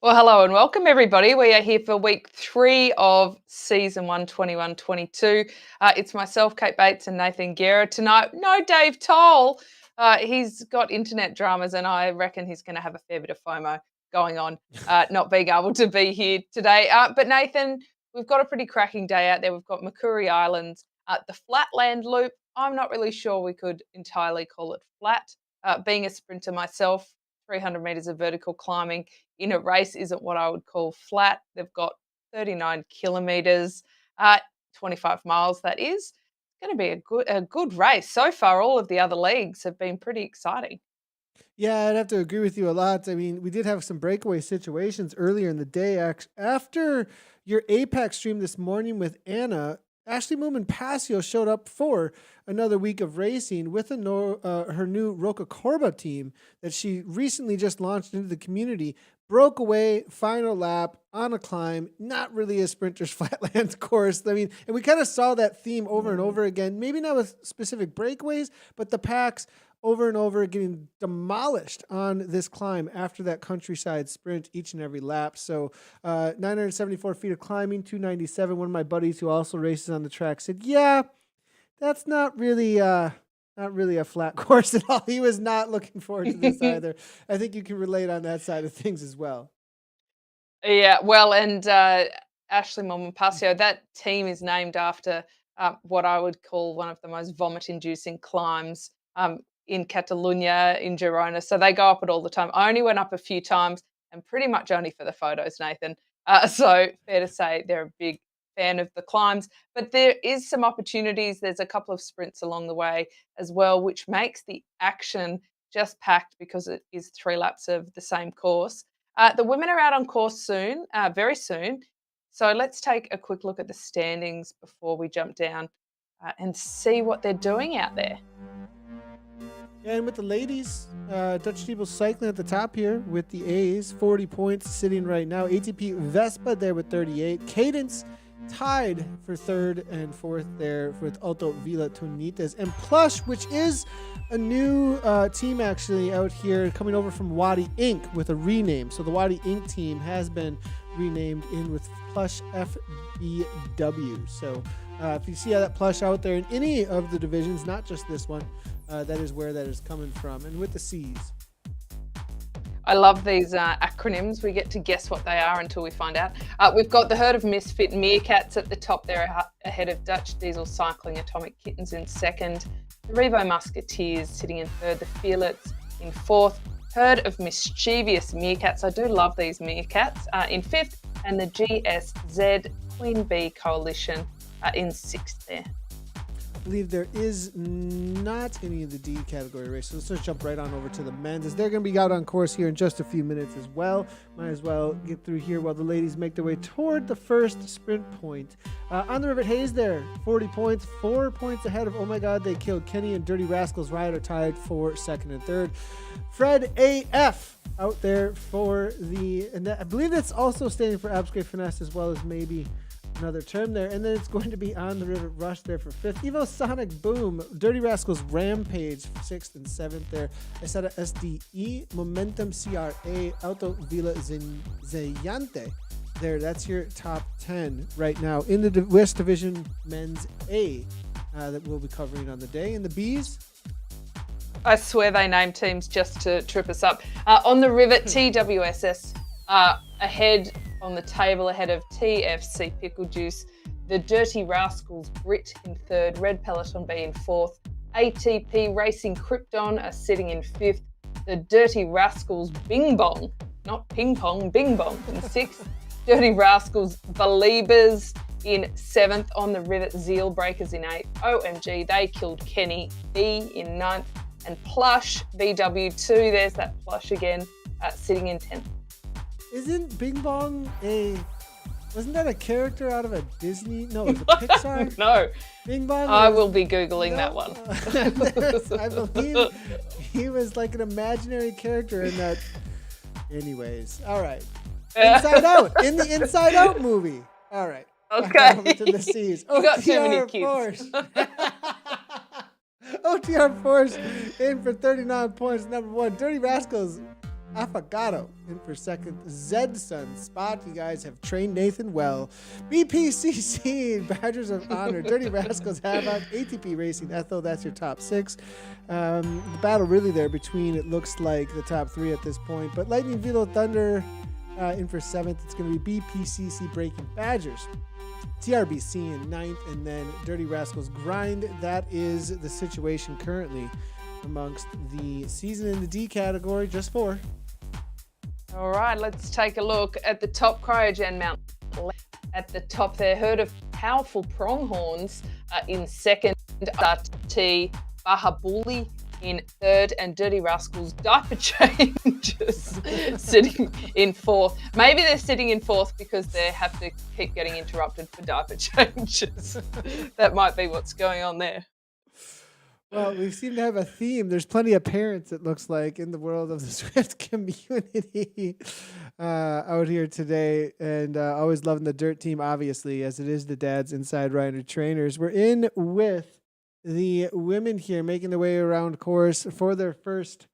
Well, hello and welcome, everybody. We are here for week 3 of season 1, 21-22. It's myself, Kate Bates, and Nathan Guerra tonight. No Dave Towle. He's got internet dramas, and I reckon he's going to have a fair bit of FOMO going on, not being able to be here today. But Nathan, we've got a pretty cracking day out there. We've got Macquarie Islands, the Flatland Loop. I'm not really sure we could entirely call it flat. Being a sprinter myself, 300 metres of vertical climbing in a race isn't what I would call flat. They've got 39 kilometres, 25 miles. That is. It's going to be a good race so far. All of the other leagues have been pretty exciting. Yeah, I'd have to agree with you a lot. I mean, we did have some breakaway situations earlier in the day. After your Apex stream this morning with Anna, Ashley Moomin Passio showed up for another week of racing with her new Roca Corba team that she recently just launched into the community. Broke away, final lap on a climb, not really a sprinter's flatlands course. I mean, and we kind of saw that theme over and over again, maybe not with specific breakaways, but the packs over and over getting demolished on this climb after that countryside sprint each and every lap. So 974 feet of climbing, 297. One of my buddies who also races on the track said, yeah, that's not really a flat course at all. He was not looking forward to this either. I think you can relate on that side of things as well. Yeah, well, and Ashley Momopassio, that team is named after what I would call one of the most vomit-inducing climbs in Catalonia, in Girona. So they go up it all the time. I only went up a few times and pretty much only for the photos, Nathan. So fair to say they're a big fan of the climbs. But there is some opportunities. There's a couple of sprints along the way as well, which makes the action just packed because it is 3 laps of the same course. The women are out on course soon, very soon. So let's take a quick look at the standings before we jump down and see what they're doing out there. Yeah, and with the ladies, Dutch Steeple cycling at the top here with the A's, 40 points sitting right now. ATP Vespa there with 38. Cadence tied for third and fourth there with Alto Villa Tonitas. And Plush, which is a new team actually out here coming over from Wadi Inc. with a rename. So the Wadi Inc. team has been renamed in with Plush FBW. So if you see that Plush out there in any of the divisions, not just this one, that is where that is coming from. And with the C's. I love these acronyms. We get to guess what they are until we find out. We've got the herd of misfit meerkats at the top there, ahead of Dutch Diesel Cycling Atomic Kittens in second. The Revo Musketeers sitting in third. The Fearlets in fourth. Herd of mischievous meerkats. I do love these meerkats in fifth. And the GSZ Queen Bee Coalition in sixth there. I believe there is not any of the D category races. Let's just jump right on over to the men's, as they're going to be out on course here in just a few minutes as well. Might as well get through here while the ladies make their way toward the first sprint point. On the Rivet Hayes there, 40 points, 4 points ahead of Oh My God, They Killed Kenny, and Dirty Rascals Riot are tied for second and third. Fred AF out there for and I believe that's also standing for Abscray Finesse as well as maybe another term there. And then it's going to be On the Rivet Rush there for fifth. Evo Sonic Boom, Dirty Rascals Rampage for sixth and seventh there. Esada SDE, Momentum CRA, Auto Villa Zayante there. That's your top 10 right now in the West Division Men's A that we'll be covering on the day. And the B's, I swear they name teams just to trip us up. On the Rivet, TWSS ahead on the table, ahead of TFC Pickle Juice. The Dirty Rascals Brit in third. Red Peloton B in fourth. ATP Racing Krypton are sitting in fifth. The Dirty Rascals Bing Bong, not ping pong, Bing Bong in sixth. Dirty Rascals Beliebers in seventh. On the Rivet, Zeal Breakers in eighth. OMG, They Killed Kenny B in ninth. And Plush BW2, there's that Plush again, sitting in 10th. Isn't Bing Bong wasn't that a character out of a Disney? No, it was a Pixar? No. Bing Bong? I will be Googling that one. I believe he was like an imaginary character in that. Anyways, all right. Inside Out, in the Inside Out movie. All right. Okay. Over to the C's. We've got too many kids. OTR Force in for 39 points. Number one, Dirty Rascals Affogato in for second. Zedson spot. You guys have trained Nathan well. BPCC, Badgers of Honor, Dirty Rascals, Havoc, ATP Racing, Ethel. That's your top six. The battle really there between, it looks like, the top three at this point. But Lightning Velo Thunder in for seventh. It's going to be BPCC Breaking Badgers. TRBC in ninth, and then Dirty Rascals Grind. That is the situation currently amongst the season in the D category, just four. All right, let's take a look at the top Cryogen Mount. At the top there, herd of powerful pronghorns in second, T Bahabuli in third, and Dirty Rascals Diaper Changes sitting in fourth. Maybe they're sitting in fourth because they have to keep getting interrupted for diaper changes. That might be what's going on there. Well, we seem to have a theme. There's plenty of parents, it looks like, in the world of the Zwift community out here today. And always loving the dirt team, obviously, as it is the Dad's Inside Rider Trainers. We're in with the women here making their way around course for their first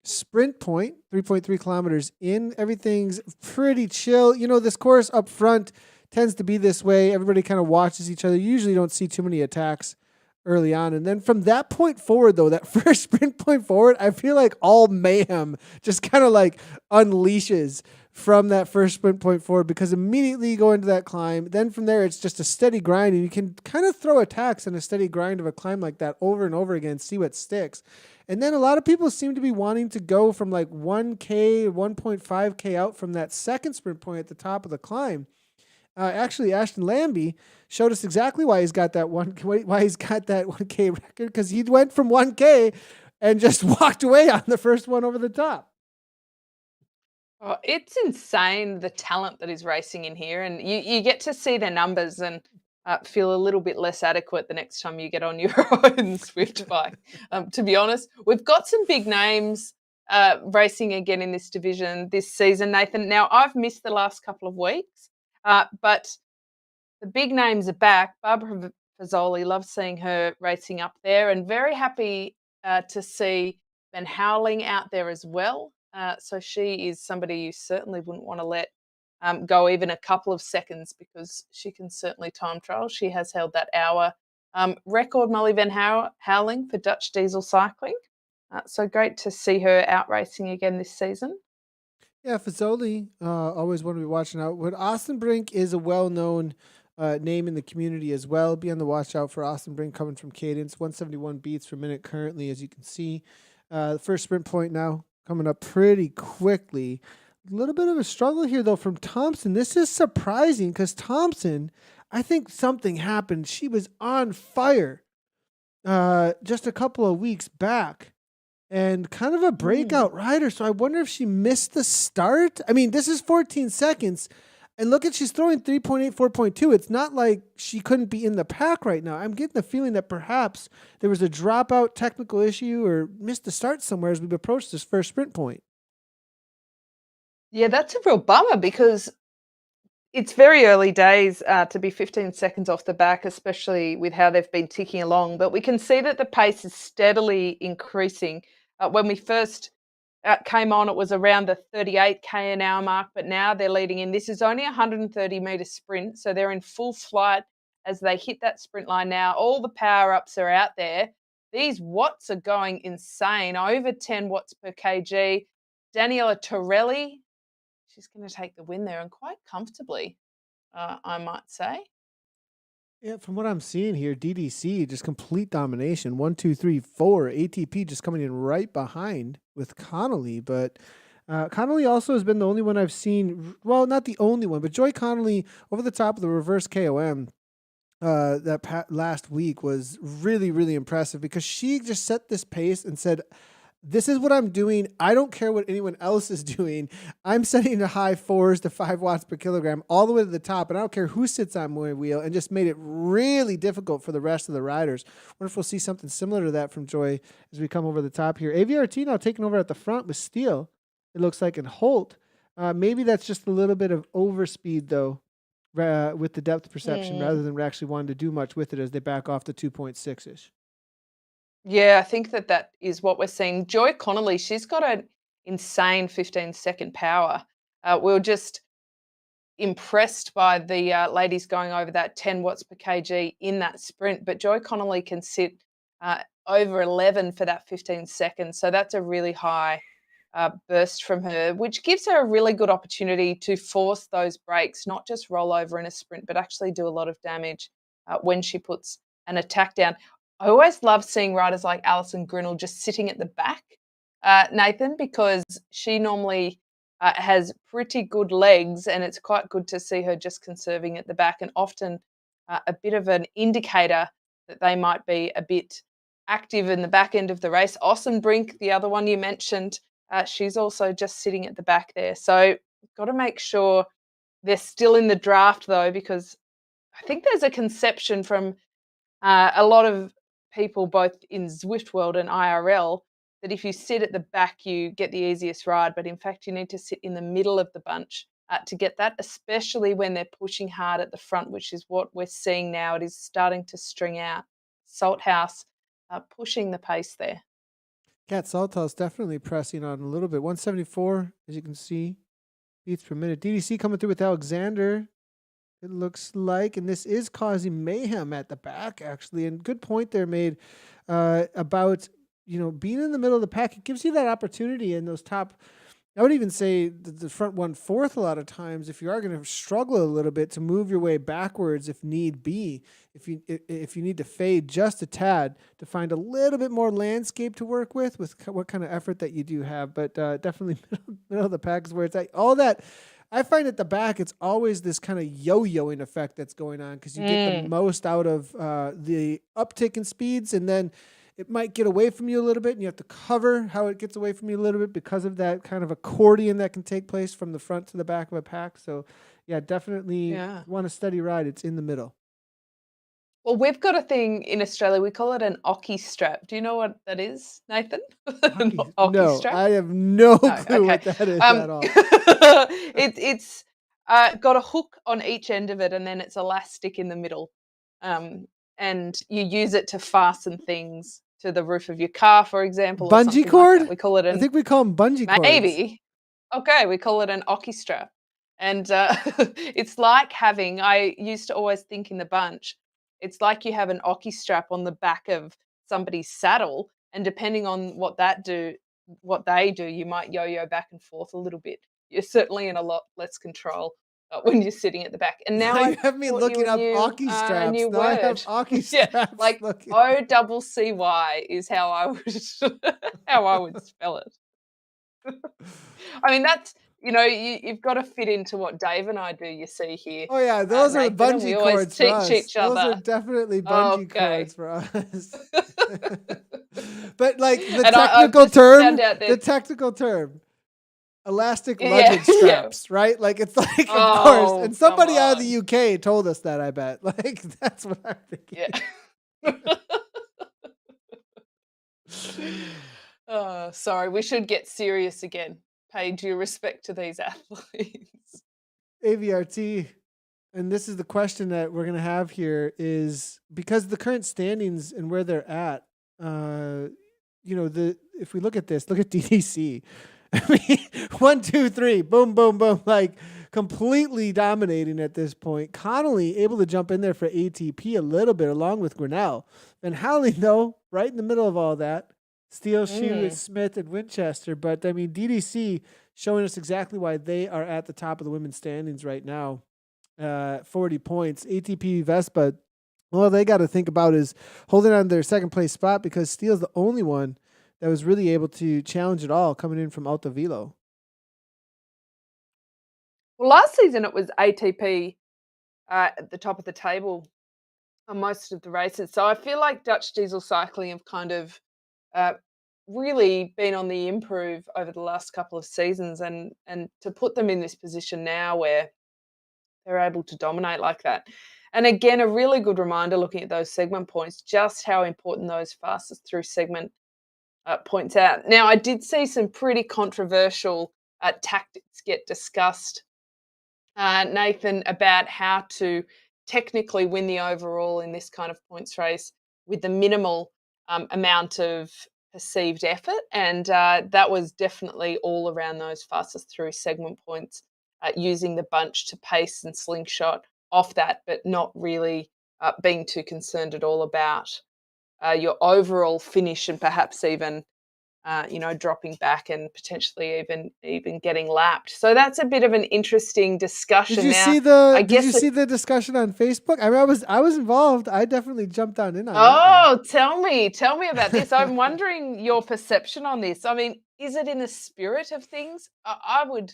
sprint point, 3.3 kilometers in. Everything's pretty chill. You know, this course up front tends to be this way. Everybody kind of watches each other. You usually don't see too many attacks early on. And then from that point forward, though, that first sprint point forward, I feel like all mayhem just kind of like unleashes from that first sprint point forward, because immediately you go into that climb. Then from there, it's just a steady grind, and you can kind of throw attacks in a steady grind of a climb like that over and over again, see what sticks. And then a lot of people seem to be wanting to go from like 1K, 1.5K out from that second sprint point at the top of the climb. Actually, Ashton Lambie showed us exactly why he's got that 1K record, because he went from 1K and just walked away on the first one over the top. Oh, it's insane, the talent that is racing in here, and you get to see their numbers and feel a little bit less adequate the next time you get on your own Zwift bike. To be honest, we've got some big names racing again in this division this season, Nathan. Now, I've missed the last couple of weeks, but the big names are back. Barbara Fazoli, love seeing her racing up there, and very happy to see Ben Howling out there as well. So she is somebody you certainly wouldn't want to let go even a couple of seconds, because she can certainly time trial. She has held that hour record, Molly Van Howling, for Dutch Diesel Cycling. So great to see her out racing again this season. Yeah, Fazoli, always want to be watching out. But Austin Brink is a well-known name in the community as well. Be on the watch out for Austin Brink coming from Cadence. 171 beats per minute currently, as you can see. The first sprint point now coming up pretty quickly. A little bit of a struggle here, though, from Thompson. This is surprising, because Thompson, I think something happened. She was on fire just a couple of weeks back, and kind of a breakout rider. So I wonder if she missed the start. I mean, this is 14 seconds. And look at, she's throwing 3.8, 4.2. It's not like she couldn't be in the pack right now. I'm getting the feeling that perhaps there was a dropout technical issue or missed the start somewhere as we've approached this first sprint point. Yeah, that's a real bummer, because it's very early days to be 15 seconds off the back, especially with how they've been ticking along. But we can see that the pace is steadily increasing. When we first came on, it was around the 38k an hour mark, but now they're leading in. This is only a 130-meter sprint, so they're in full flight as they hit that sprint line now. All the power-ups are out there. These watts are going insane, over 10 watts per kg. Daniela Torelli, she's going to take the win there, and quite comfortably, I might say. Yeah, from what I'm seeing here, DDC just complete domination. 1, 2, 3, 4. ATP just coming in right behind with Connolly, but Connolly also has been the only one I've seen. Well, not the only one, but Joy Connolly over the top of the reverse KOM last week was really, really impressive, because she just set this pace and said, this is what I'm doing. I don't care what anyone else is doing. I'm setting the high 4s to 5 watts per kilogram all the way to the top, and I don't care who sits on my wheel, and just made it really difficult for the rest of the riders. Wonder if we'll see something similar to that from Joy as we come over the top here. AVRT now taking over at the front with Steele, it looks like, and Holt. Maybe that's just a little bit of overspeed, though, with the depth perception, rather than actually wanting to do much with it as they back off the 2.6-ish. Yeah, I think that is what we're seeing. Joy Connolly, she's got an insane 15-second power. We were just impressed by the ladies going over that 10 watts per kg in that sprint, but Joy Connolly can sit over 11 for that 15 seconds. So that's a really high burst from her, which gives her a really good opportunity to force those breaks, not just roll over in a sprint, but actually do a lot of damage when she puts an attack down. I always love seeing riders like Alison Grinnell just sitting at the back, Nathan, because she normally has pretty good legs, and it's quite good to see her just conserving at the back, and often a bit of an indicator that they might be a bit active in the back end of the race. Ossenbrink, the other one you mentioned, she's also just sitting at the back there. So got to make sure they're still in the draft, though, because I think there's a conception from a lot of people, both in Zwift world and IRL, that if you sit at the back, you get the easiest ride. But in fact, you need to sit in the middle of the bunch to get that, especially when they're pushing hard at the front, which is what we're seeing now. It is starting to string out. Salthouse pushing the pace there. Cat Salthouse definitely pressing on a little bit. 174, as you can see, beats per minute. DDC coming through with Alexander, it looks like, and this is causing mayhem at the back, actually. And good point there made about, being in the middle of the pack. It gives you that opportunity in those top, I would even say the front 1/4 a lot of times, if you are going to struggle a little bit, to move your way backwards if need be, if you need to fade just a tad to find a little bit more landscape to work with what kind of effort that you do have. But definitely middle of the pack is where it's at. All that, I find at the back, it's always this kind of yo-yoing effect that's going on, because you get the most out of the uptick in speeds, and then it might get away from you a little bit, and you have to cover how it gets away from you a little bit because of that kind of accordion that can take place from the front to the back of a pack. So, yeah, definitely want a steady ride. It's in the middle. Well, we've got a thing in Australia. We call it an Oki strap. Do you know what that is, Nathan? An Oki No, strap? I have no clue Okay. what that is at all. It's got a hook on each end of it, and then it's elastic in the middle. And you use it to fasten things to the roof of your car, for example, or Bungee something cord? like that. We call it I think we call them bungee cords. maybe. Okay, we call it an Oki strap. And it's like having, I used to always think in the bunch, it's like you have an Oki strap on the back of somebody's saddle, and depending on what they do, you might yo-yo back and forth a little bit. You're certainly in a lot less control when you're sitting at the back. And now You have me looking up Oki a straps. new Now I have word. Oki Yeah, straps. like looking. OCCY is how I would how I would spell it. I mean, that's, you've got to fit into what Dave and I do, you see here. Oh, yeah, those are Nathan, and we bungee always cords for teach us. each Those are other. definitely bungee Okay. cords for us. But like the And I've technical just found out term, elastic yeah, luggage yeah. straps, right? Like, it's like, of course. Oh, And somebody come out of on. the UK told us that, I bet. Like, that's what I'm thinking. Yeah. Oh, sorry, we should get serious again. Pay due respect to these athletes. AVRT, and this is the question that we're going to have here, is because the current standings and where they're at, if we look at this, look at DDC. I mean, 1, 2, 3, boom, boom, boom, like completely dominating at this point. Connolly able to jump in there for ATP a little bit along with Grinnell. Van Houweling, though, right in the middle of all that. Steel Shoe, Smith, and Winchester. But I mean, DDC showing us exactly why they are at the top of the women's standings right now. 40 points. ATP Vespa, all they got to think about is holding on to their second place spot, because Steele's the only one that was really able to challenge it all coming in from Alto Velo. Well, last season it was ATP at the top of the table on most of the races. So I feel like Dutch Diesel Cycling have kind of really been on the improve over the last couple of seasons, and to put them in this position now where they're able to dominate like that. And again, a really good reminder looking at those segment points, just how important those fastest through segment points out. Now, I did see some pretty controversial tactics get discussed, Nathan, about how to technically win the overall in this kind of points race with the minimal amount of perceived effort, and that was definitely all around those fastest through segment points, using the bunch to pace and slingshot off that, but not really being too concerned at all about your overall finish and perhaps even dropping back and potentially even getting lapped. So that's a bit of an interesting discussion. Now, I Did you guess see the discussion on Facebook? I mean, I was involved. I definitely jumped on in on that one. oh, tell me about this. I'm wondering your perception on this. I mean, is it in the spirit of things? I would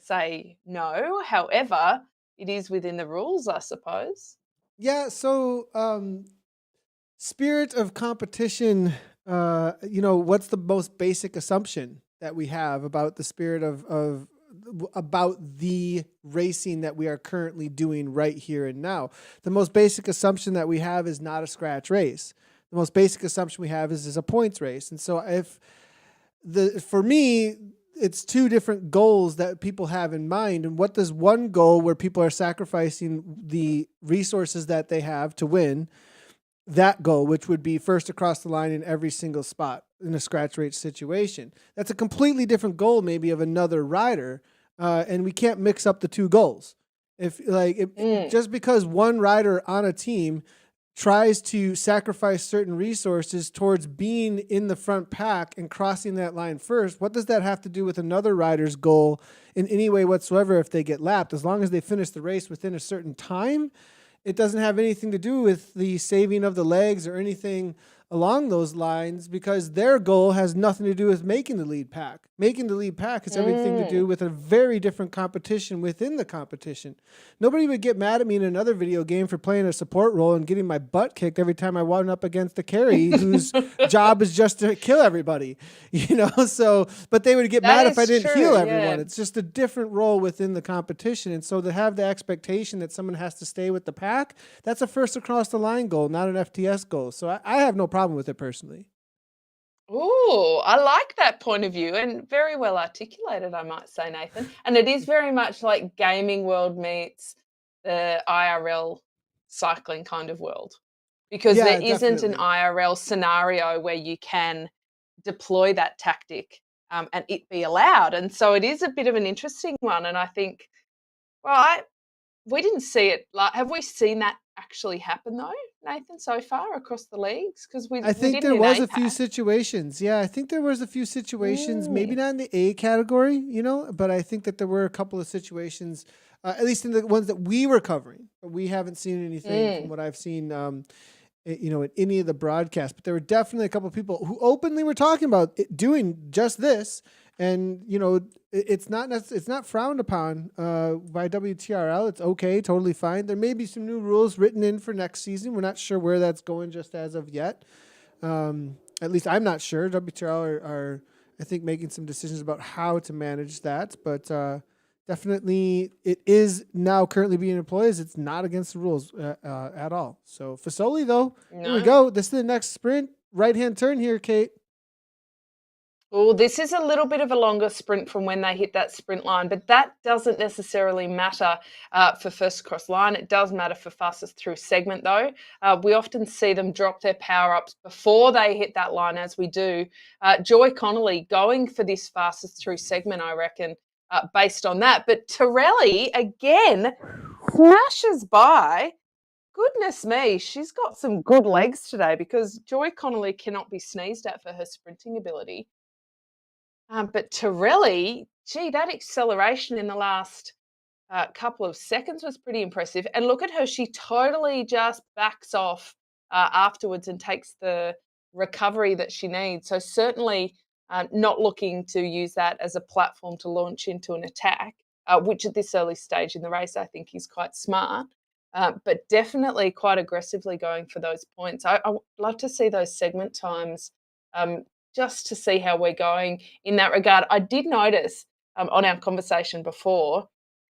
say no. However, it is within the rules, I suppose. Yeah, so spirit of competition, what's the most basic assumption that we have about the spirit of about the racing that we are currently doing right here and now? The most basic assumption that we have is not a scratch race. The most basic assumption we have is a points race. And so for me, it's two different goals that people have in mind. And what does one goal where people are sacrificing the resources that they have to win, that goal, which would be first across the line in every single spot in a scratch race situation? That's a completely different goal, maybe of another rider, and we can't mix up the two goals. Just because one rider on a team tries to sacrifice certain resources towards being in the front pack and crossing that line first, what does that have to do with another rider's goal in any way whatsoever if they get lapped? As long as they finish the race within a certain time, it doesn't have anything to do with the saving of the legs or anything along those lines, because their goal has nothing to do with making the lead pack. Making the lead pack has everything to do with a very different competition within the competition. Nobody would get mad at me in another video game for playing a support role and getting my butt kicked every time I went up against a carry whose job is just to kill everybody, but they would get That mad if I is didn't true, heal yeah. everyone. It's just a different role within the competition. And so to have the expectation that someone has to stay with the pack, that's a first across the line goal, not an FTS goal. So I have no problem with it personally. Oh, I like that point of view, and very well articulated, I might say, Nathan. And it is very much like gaming world meets the IRL cycling kind of world, because there Yeah, isn't an definitely. IRL scenario where you can deploy that tactic and it be allowed. And so it is a bit of an interesting one. And I think, well, we didn't see it. Like, have we seen that actually happen though, Nathan, so far across the leagues? Because I we think didn't there in was a few APAC. situations. Yeah, I think there was a few situations, maybe Mm. not in the A category, but I think that there were a couple of situations, at least in the ones that we were covering. But we haven't seen anything from Mm. what I've seen, in any of the broadcasts. But there were definitely a couple of people who openly were talking about doing just this. And it's not frowned upon by WTRL. It's okay, totally fine. There may be some new rules written in for next season. We're not sure where that's going just as of yet. At least I'm not sure. WTRL are I think making some decisions about how to manage that, but definitely it is now currently being employed as it's not against the rules at all. So Fasoli though, here we No. go. This is the next sprint. Right hand turn here, Kate. Well, this is a little bit of a longer sprint from when they hit that sprint line, but that doesn't necessarily matter for first across line. It does matter for fastest through segment, though. We often see them drop their power ups before they hit that line, as we do. Joy Connolly going for this fastest through segment, I reckon, based on that. But Torelli, again, smashes by. Goodness me, she's got some good legs today, because Joy Connolly cannot be sneezed at for her sprinting ability. But Torelli, gee, that acceleration in the last couple of seconds was pretty impressive. And look at her, she totally just backs off afterwards and takes the recovery that she needs. So, certainly not looking to use that as a platform to launch into an attack, which at this early stage in the race, I think is quite smart. But definitely quite aggressively going for those points. I would love to see those segment times, um, just to see how we're going in that regard. I did notice on our conversation before,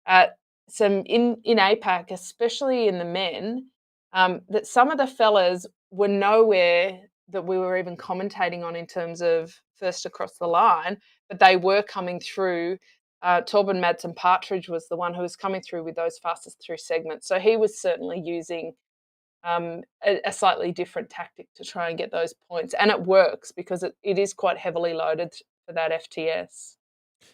uh, some in APAC, especially in the men, that some of the fellas were nowhere that we were even commentating on in terms of first across the line, but they were coming through. Torben Madsen Partridge was the one who was coming through with those fastest through segments. So he was certainly using a slightly different tactic to try and get those points. And it works because it is quite heavily loaded for that FTS.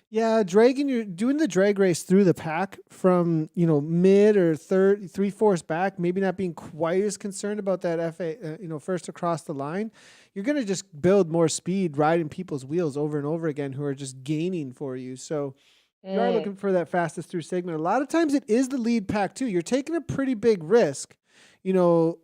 Yeah, dragging you're doing the drag race through the pack from, mid or third, three-fourths back, maybe not being quite as concerned about that first across the line. You're going to just build more speed riding people's wheels over and over again who are just gaining for you. So you are Mm. looking for that fastest through segment. A lot of times it is the lead pack too. You're taking a pretty big risk, you know,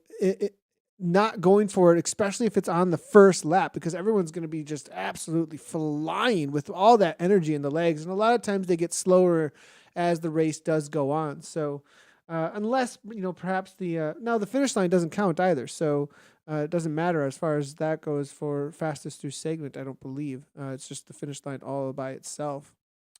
not going for it, especially if it's on the first lap, because everyone's going to be just absolutely flying with all that energy in the legs. And a lot of times they get slower as the race does go on. So unless, perhaps now the finish line doesn't count either. So it doesn't matter as far as that goes for fastest through segment, I don't believe. It's just the finish line all by itself.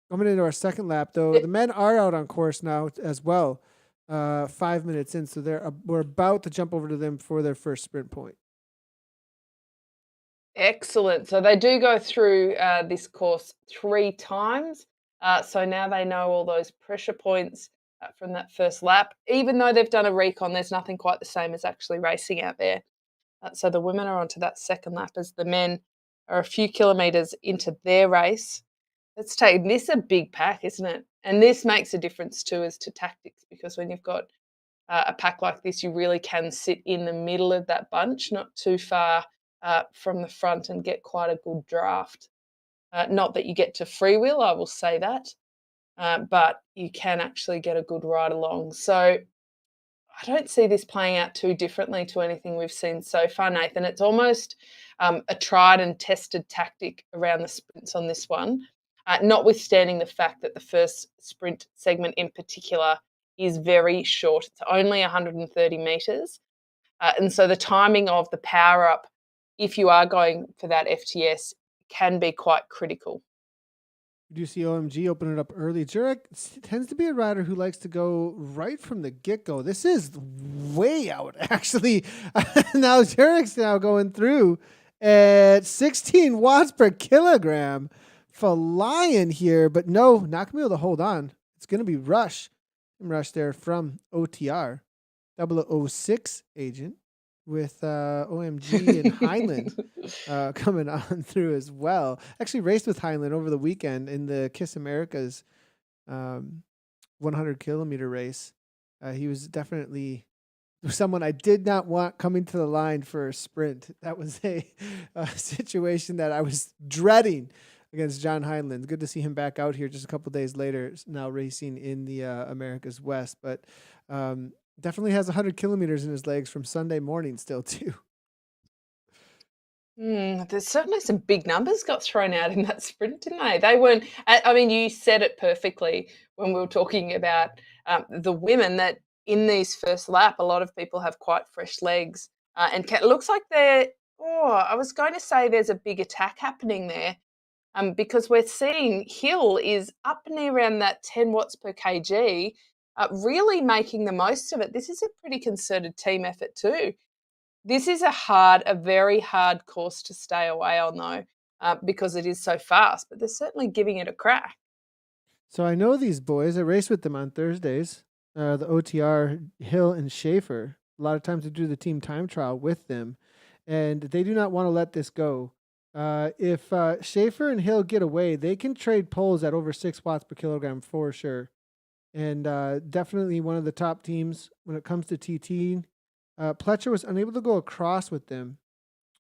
Coming into our second lap, though, the men are out on course now as well. 5 minutes in, so we're about to jump over to them for their first sprint point. Excellent. So they do go through this course 3 times. So now they know all those pressure points from that first lap. Even though they've done a recon, there's nothing quite the same as actually racing out there. So the women are onto that second lap as the men are a few kilometres into their race. Let's take this a big pack, isn't it? And this makes a difference too as to tactics, because when you've got a pack like this, you really can sit in the middle of that bunch, not too far from the front, and get quite a good draft. Not that you get to freewheel, I will say that, but you can actually get a good ride along. So I don't see this playing out too differently to anything we've seen so far, Nathan. It's almost a tried and tested tactic around the sprints on this one, notwithstanding the fact that the first sprint segment in particular is very short. It's only 130 metres. And so the timing of the power up, if you are going for that FTS, can be quite critical. We do see OMG open it up early. Jurek tends to be a rider who likes to go right from the get-go. This is way out, actually. Now Jurek's now going through at 16 watts per kilogram. Flying here, but no, not going to be able to hold on. It's going to be Rush. Rush there from OTR. 006 agent with OMG and Heinlein coming on through as well. Actually raced with Heinlein over the weekend in the Kiss Americas 100-kilometer race. He was definitely someone I did not want coming to the line for a sprint. That was a situation that I was dreading against John Heinlein. Good to see him back out here just a couple days later, now racing in the America's West. But definitely has 100 kilometers in his legs from Sunday morning still, too. There's certainly some big numbers got thrown out in that sprint, didn't they? They weren't. I mean, you said it perfectly when we were talking about the women, that in these first lap, a lot of people have quite fresh legs, and it looks like they're. Oh, I was going to say there's a big attack happening there, because we're seeing Hill is up near around that 10 watts per kg, really making the most of it. This is a pretty concerted team effort too. This is a very hard course to stay away on, though, because it is so fast, but they're certainly giving it a crack. So I know these boys. I race with them on Thursdays. The OTR, Hill and Schaefer. A lot of times I do the team time trial with them, and they do not want to let this go. If Schaefer and Hill get away, they can trade poles at over 6 watts per kilogram for sure. And definitely one of the top teams when it comes to TT. Pletcher was unable to go across with them.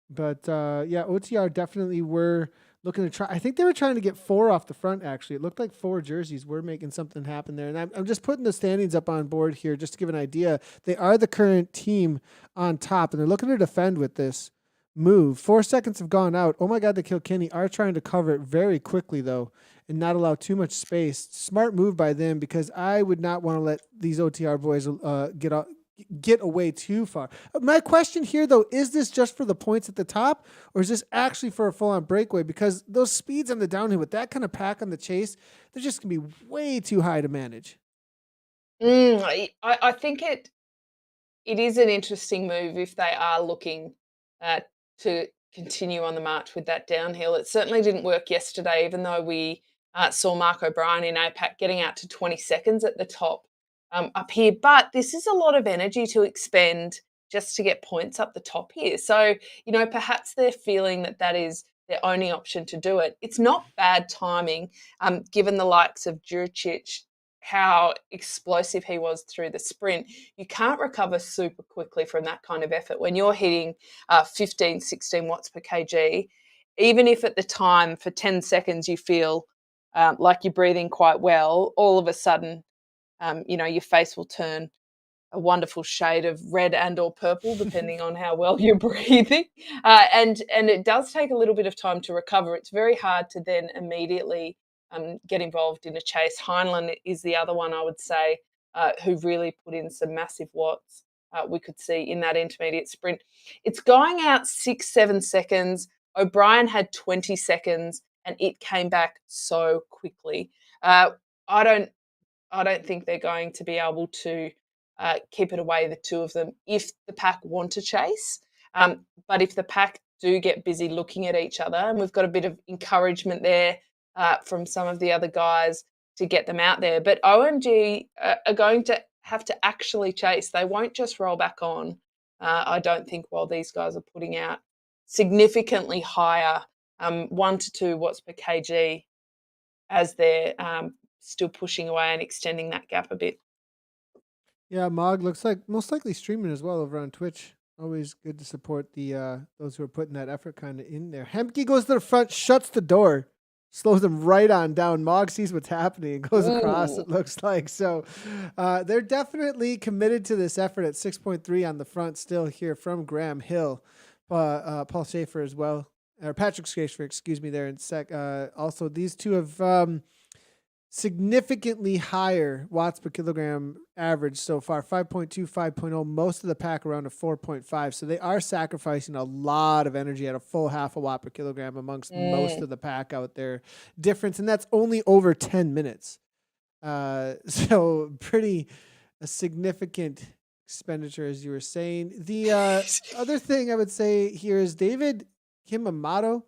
But yeah, OTR definitely were looking to try. I think they were trying to get 4 off the front, actually. It looked like 4 jerseys were making something happen there. And I'm just putting the standings up on board here just to give an idea. They are the current team on top, and they're looking to defend with this move. 4 seconds have gone out. Oh my God, the Kilkenny are trying to cover it very quickly, though, and not allow too much space. Smart move by them, because I would not want to let these OTR boys get away too far. My question here, though, is this just for the points at the top, or is this actually for a full-on breakaway? Because those speeds on the downhill with that kind of pack on the chase, they're just going to be way too high to manage. I think it is an interesting move if they are looking to continue on the march with that downhill. It certainly didn't work yesterday, even though we saw Mark O'Brien in APAC getting out to 20 seconds at the top up here. But this is a lot of energy to expend just to get points up the top here. So, perhaps they're feeling that is their only option to do it. It's not bad timing, given the likes of Juricic, how explosive he was through the sprint. You can't recover super quickly from that kind of effort. When you're hitting 15, 16 watts per kg, even if at the time for 10 seconds you feel like you're breathing quite well, all of a sudden, your face will turn a wonderful shade of red and or purple, depending on how well you're breathing. And it does take a little bit of time to recover. It's very hard to then immediately get involved in a chase. Heinlein is the other one I would say who really put in some massive watts. We could see in that intermediate sprint. It's going out 6-7 seconds. O'Brien had 20 seconds and it came back so quickly. I don't think they're going to be able to keep it away, the two of them, if the pack want to chase. But if the pack do get busy looking at each other, and we've got a bit of encouragement there from some of the other guys to get them out there. But OMG are going to have to actually chase. They won't just roll back on, I don't think, while these guys are putting out significantly higher 1 to 2 watts per kg as they're still pushing away and extending that gap a bit. Yeah, Mog looks like most likely streaming as well over on Twitch. Always good to support the those who are putting that effort kind of in there. Hemke goes to the front, shuts the door, slows them right on down. Mog sees what's happening and goes across, it looks like. So they're definitely committed to this effort at 6.3 on the front still here from Graham Hill. Paul Schaefer as well, or Patrick Schaefer, excuse me, there in sec. Also, these two have significantly higher watts per kilogram average so far, 5.2, 5.0, most of the pack around a 4.5. So they are sacrificing a lot of energy at a full half a watt per kilogram amongst most of the pack out there. Difference, and that's only over 10 minutes. So pretty a significant expenditure, as you were saying. The other thing I would say here is David Kimamato,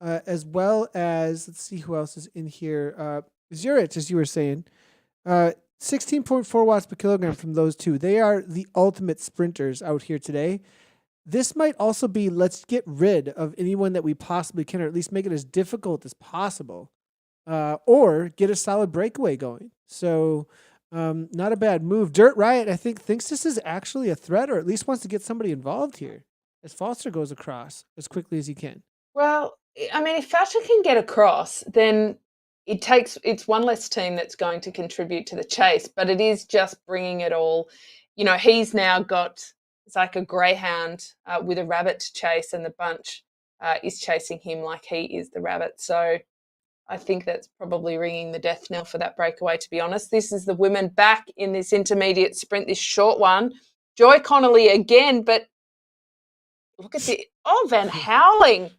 as well as, let's see who else is in here. Zurich, as you were saying, 16.4 watts per kilogram from those two. They are the ultimate sprinters out here today. This might also be, let's get rid of anyone that we possibly can, or at least make it as difficult as possible, or get a solid breakaway going. So not a bad move. Dirt Riot, I think, thinks this is actually a threat, or at least wants to get somebody involved here as Foster goes across as quickly as he can. Well, I mean, if Thatcher can get across, then it's one less team that's going to contribute to the chase, but it is just bringing it all. He's now got, it's like a greyhound with a rabbit to chase, and the bunch is chasing him like he is the rabbit. So I think that's probably ringing the death knell for that breakaway, to be honest. This is the women back in this intermediate sprint, this short one. Joy Connolly again, but look at Van Howling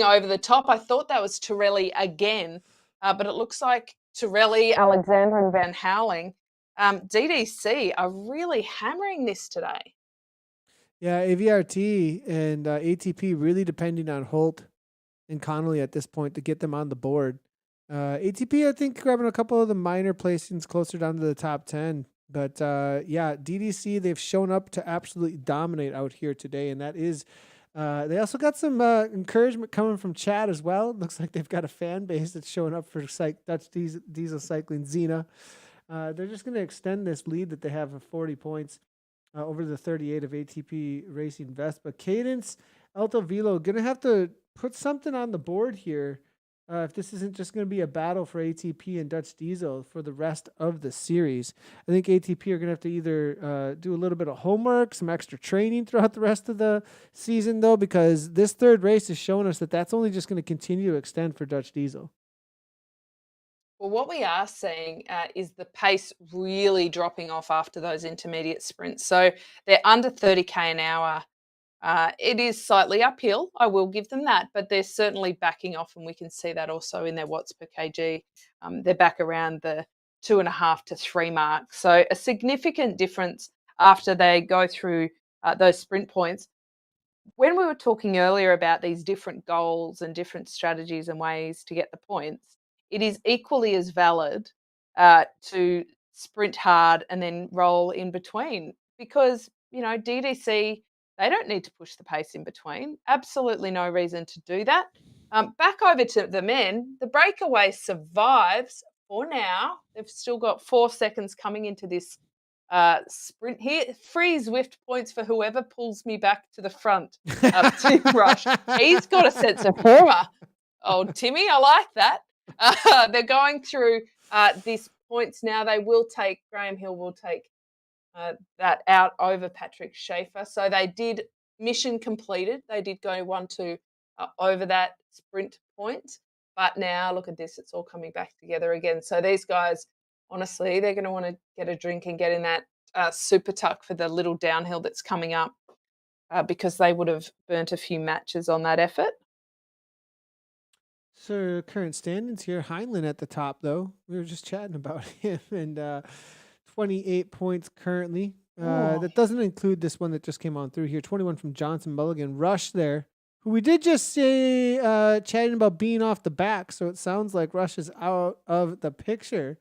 over the top. I thought that was Torelli again, but it looks like Torelli, Alexander, and Van Howling. DDC are really hammering this today. Yeah, AVRT and ATP really depending on Holt and Connolly at this point to get them on the board. ATP, I think, grabbing a couple of the minor placings closer down to the top 10. But yeah, DDC, they've shown up to absolutely dominate out here today. And that is, they also got some encouragement coming from Chad as well. It looks like they've got a fan base that's showing up for Dutch Diesel Cycling Xena. They're just going to extend this lead that they have of 40 points over the 38 of ATP Racing Vespa. Cadence, Alto Velo, going to have to put something on the board here. If this isn't just going to be a battle for ATP and Dutch Diesel for the rest of the series. I think ATP are going to have to either do a little bit of homework, some extra training throughout the rest of the season, though, because this third race is showing us that that's only just going to continue to extend for Dutch Diesel. Well, what we are seeing is the pace really dropping off after those intermediate sprints. So they're under 30k an hour. It is slightly uphill, I will give them that, but they're certainly backing off, and we can see that also in their watts per kg. They're back around the 2.5 to 3 mark. So a significant difference after they go through those sprint points. When we were talking earlier about these different goals and different strategies and ways to get the points, it is equally as valid to sprint hard and then roll in between, because DDC, they don't need to push the pace in between. Absolutely no reason to do that. Back over to the men. The breakaway survives for now. They've still got 4 seconds coming into this sprint here. Free Zwift points for whoever pulls me back to the front. Tim Rush. He's got a sense of humour. Oh, Timmy, I like that. They're going through these points now. Graham Hill will take that out over Patrick Schaefer. So they did mission completed. They did go 1-2 over that sprint point. But now look at this. It's all coming back together again. So these guys, honestly, they're going to want to get a drink and get in that super tuck for the little downhill that's coming up because they would have burnt a few matches on that effort. So current standings here, Heinlein at the top, though. We were just chatting about him, and 28 points currently. That doesn't include this one that just came on through here. 21 from Johnson Mulligan. Rush there, who we did just say chatting about being off the back, so it sounds like Rush is out of the picture.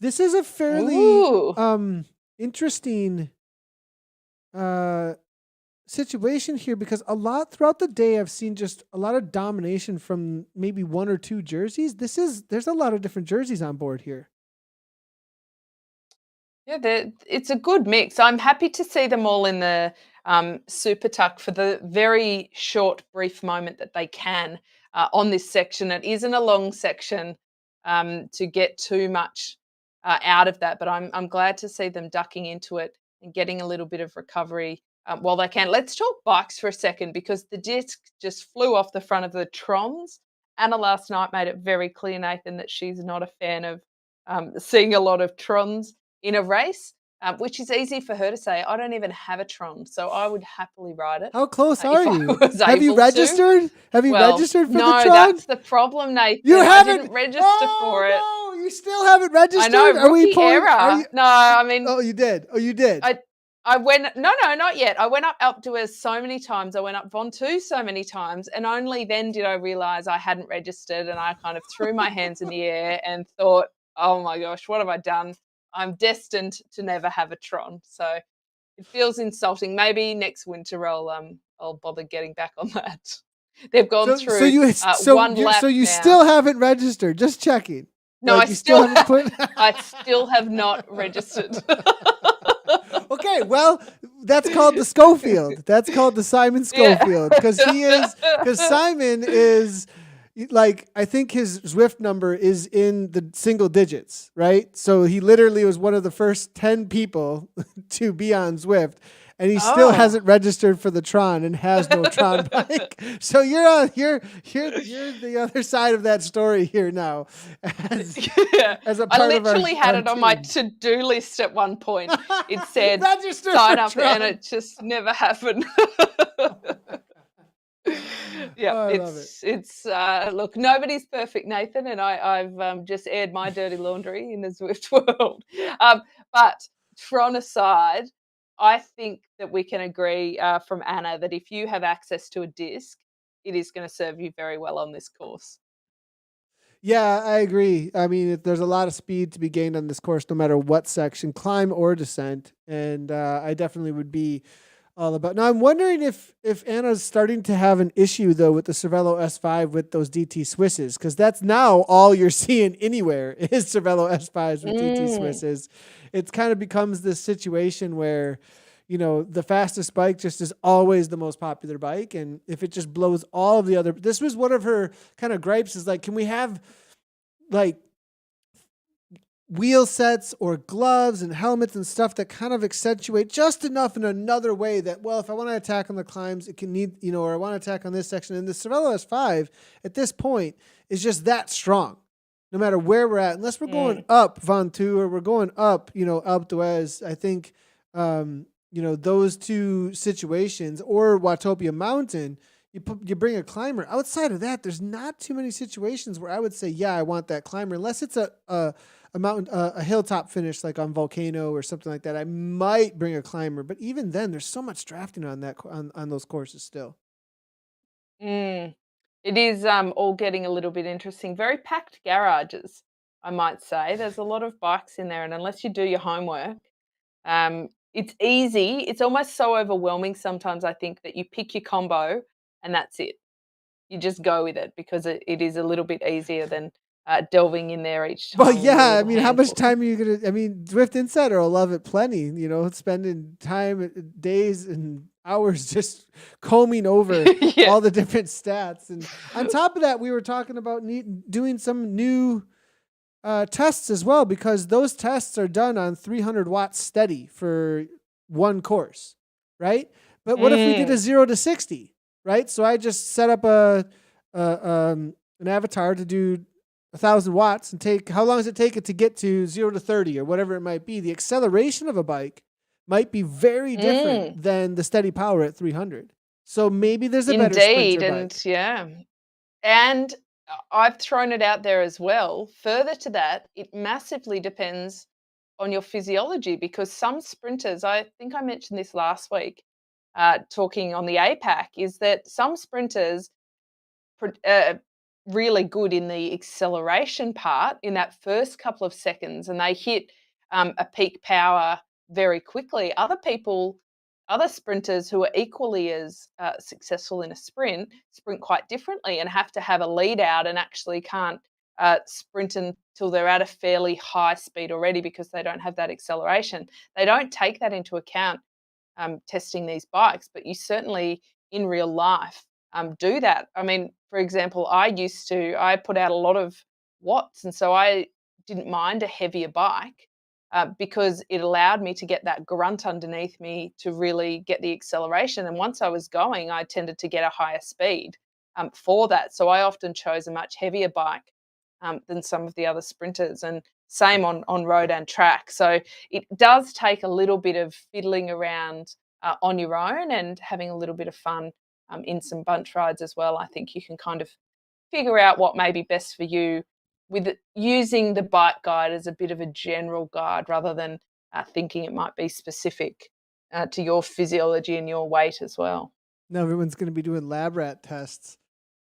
This is a fairly interesting situation here because a lot throughout the day I've seen just a lot of domination from maybe 1 or 2 jerseys. There's a lot of different jerseys on board here. Yeah, it's a good mix. I'm happy to see them all in the super tuck for the very short, brief moment that they can on this section. It isn't a long section to get too much out of that, but I'm glad to see them ducking into it and getting a little bit of recovery while they can. Let's talk bikes for a second because the disc just flew off the front of the Troms. Anna last night made it very clear, Nathan, that she's not a fan of seeing a lot of Trons in a race, which is easy for her to say. I don't even have a Tron, so I would happily ride it. How close are you? Have you registered? Have you registered for the Tron? No, that's the problem, Nathan. You haven't? I didn't register for it. No, you still haven't registered? I know, rookie error. No, I mean... Oh, you did? Oh, you did? I went... No, not yet. I went up Alpduez so many times. I went up Ventoux so many times, and only then did I realise I hadn't registered, and I kind of threw my hands in the air and thought, oh my gosh, what have I done? I'm destined to never have a Tron, so it feels insulting. Maybe next winter I'll bother getting back on that. They've gone through one lap So you now. still haven't registered? Just checking. No, I still have not registered. Okay, well, that's called the Schofield. That's called the Simon Schofield because Simon is. Like, I think his Zwift number is in the single digits, right? So he literally was one of the first 10 people to be on Zwift, and he still hasn't registered for the Tron and has no Tron bike. So you're the other side of that story here now. As a part I literally had our it on my to-do list at one point. It said register sign up, Tron. and it just never happened. Yeah, it's look, nobody's perfect, Nathan, and I've just aired my dirty laundry in the Zwift world. But Tron aside, I think that we can agree from Anna that if you have access to a disc, it is going to serve you very well on this course. Yeah, I agree. I mean, there's a lot of speed to be gained on this course, no matter what section, climb or descent, and I definitely would be all about. Now, I'm wondering if Anna's starting to have an issue, though, with the Cervelo S5 with those DT Swisses, because that's now all you're seeing anywhere is Cervelo S5s with DT Swisses. It kind of becomes this situation where, the fastest bike just is always the most popular bike, and if it just blows all of the other... This was one of her kind of gripes, is like, can we have, like, wheel sets or gloves and helmets and stuff that kind of accentuate just enough in another way that, well, if I want to attack on the climbs, it can need, or I want to attack on this section. And the Cervelo S5 at this point is just that strong, no matter where we're at, unless we're going up Ventoux or we're going up, Alpe d'Huez. I think, those two situations, or Watopia Mountain, you bring a climber. Outside of that, there's not too many situations where I would say, yeah, I want that climber, unless it's a mountain, a hilltop finish like on Volcano or something like that. I might bring a climber, but even then, there's so much drafting on that on those courses still. It is all getting a little bit interesting. Very packed garages, I might say. There's a lot of bikes in there, and unless you do your homework, It's easy. It's almost so overwhelming sometimes, I think, that you pick your combo and that's it. You just go with it because it is a little bit easier than delving in there each Well, time with your yeah, I little mean, how much handful. time are you gonna? I mean, Zwift Insider will love it plenty. Spending time, days and hours just combing over Yeah. all the different stats. And on top of that, we were talking about doing some new tests as well, because those tests are done on 300 watts steady for one course, right? But what if we did a Mm. 0 to 60, right? So I just set up an avatar to do 1,000 watts and take, how long does it take it to get to 0 to 30 or whatever it might be? The acceleration of a bike might be very Mm. different than the steady power at 300. So maybe there's a better Indeed, sprinter and bike. yeah. And I've thrown it out there as well. Further to that, it massively depends on your physiology because some sprinters, I think I mentioned this last week, talking on the APAC, is that some sprinters really good in the acceleration part in that first couple of seconds and they hit a peak power very quickly. Other sprinters who are equally as successful in a sprint quite differently and have to have a lead out and actually can't sprint until they're at a fairly high speed already because they don't have that acceleration. They don't take that into account testing these bikes, but you certainly in real life do that. I mean, for example, I put out a lot of watts, and so I didn't mind a heavier bike because it allowed me to get that grunt underneath me to really get the acceleration. And once I was going, I tended to get a higher speed for that. So I often chose a much heavier bike than some of the other sprinters, and same on road and track. So it does take a little bit of fiddling around on your own and having a little bit of fun in some bunch rides as well. I think you can kind of figure out what may be best for you with using the bike guide as a bit of a general guide rather than thinking it might be specific to your physiology and your weight as well. Now everyone's going to be doing lab rat tests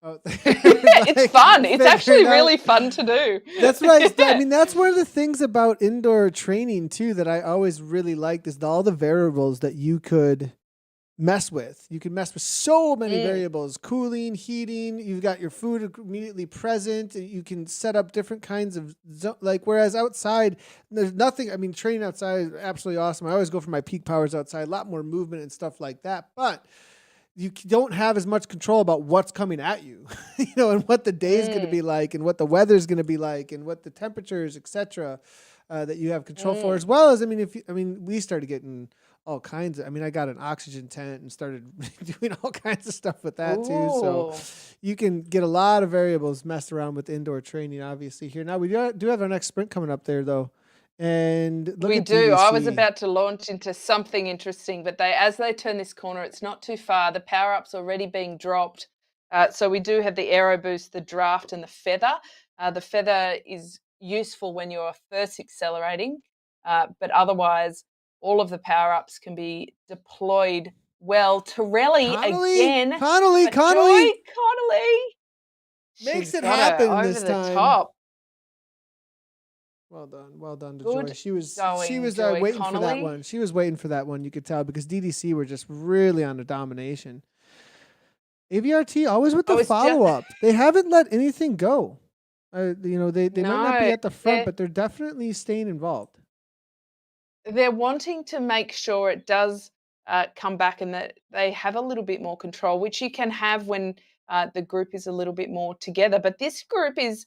out there, It's like fun. It's figuring actually out. really fun to do. That's what I mean, that's one of the things about indoor training too that I always really liked is all the variables that you could mess with. You can mess with so many Mm, variables: cooling, heating. You've got your food immediately present. You can set up different kinds of like. Whereas outside, there's nothing. I mean, training outside is absolutely awesome. I always go for my peak powers outside. A lot more movement and stuff like that. But you don't have as much control about what's coming at you, and what the day is going to be mm, like, and what the weather is going to be like, and what the temperatures, etc., that you have control for. As mm. well as, I mean, we started getting all kinds of. I mean, I got an oxygen tent and started doing all kinds of stuff with that too. So Ooh. you can get a lot of variables messed around with indoor training. Obviously, here now we do have our next sprint coming up there though, and look We at do. I was DDC. about to launch into something interesting, but as they turn this corner, it's not too far. The power up's already being dropped. So we do have the Aero Boost, the Draft, and the Feather. The Feather is useful when you're first accelerating, but otherwise, all of the power ups can be deployed well. Torelli Connolly, again, Connolly, but Joy Connolly Connolly, makes she's it got her happen over this the time. top. Well done to Joy. Good She was going, Joy waiting for that Connolly. one. She was waiting for that one. You could tell because DDC were just really on a domination. AVRT always with I the was just follow up. They haven't let anything go. They might not be no, at the front, they're but they're definitely staying involved. they're wanting to make sure it does come back and that they have a little bit more control, which you can have when the group is a little bit more together. But this group is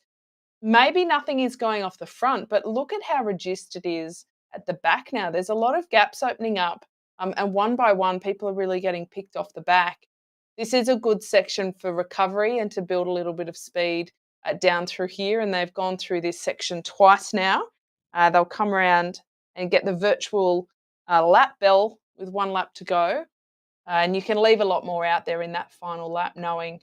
maybe nothing is going off the front, but look at how reduced it is at the back now. There's a lot of gaps opening up, and one by one, people are really getting picked off the back. This is a good section for recovery and to build a little bit of speed down through here. And they've gone through this section twice now. They'll come around and get the virtual lap bell with one lap to go. And you can leave a lot more out there in that final lap, knowing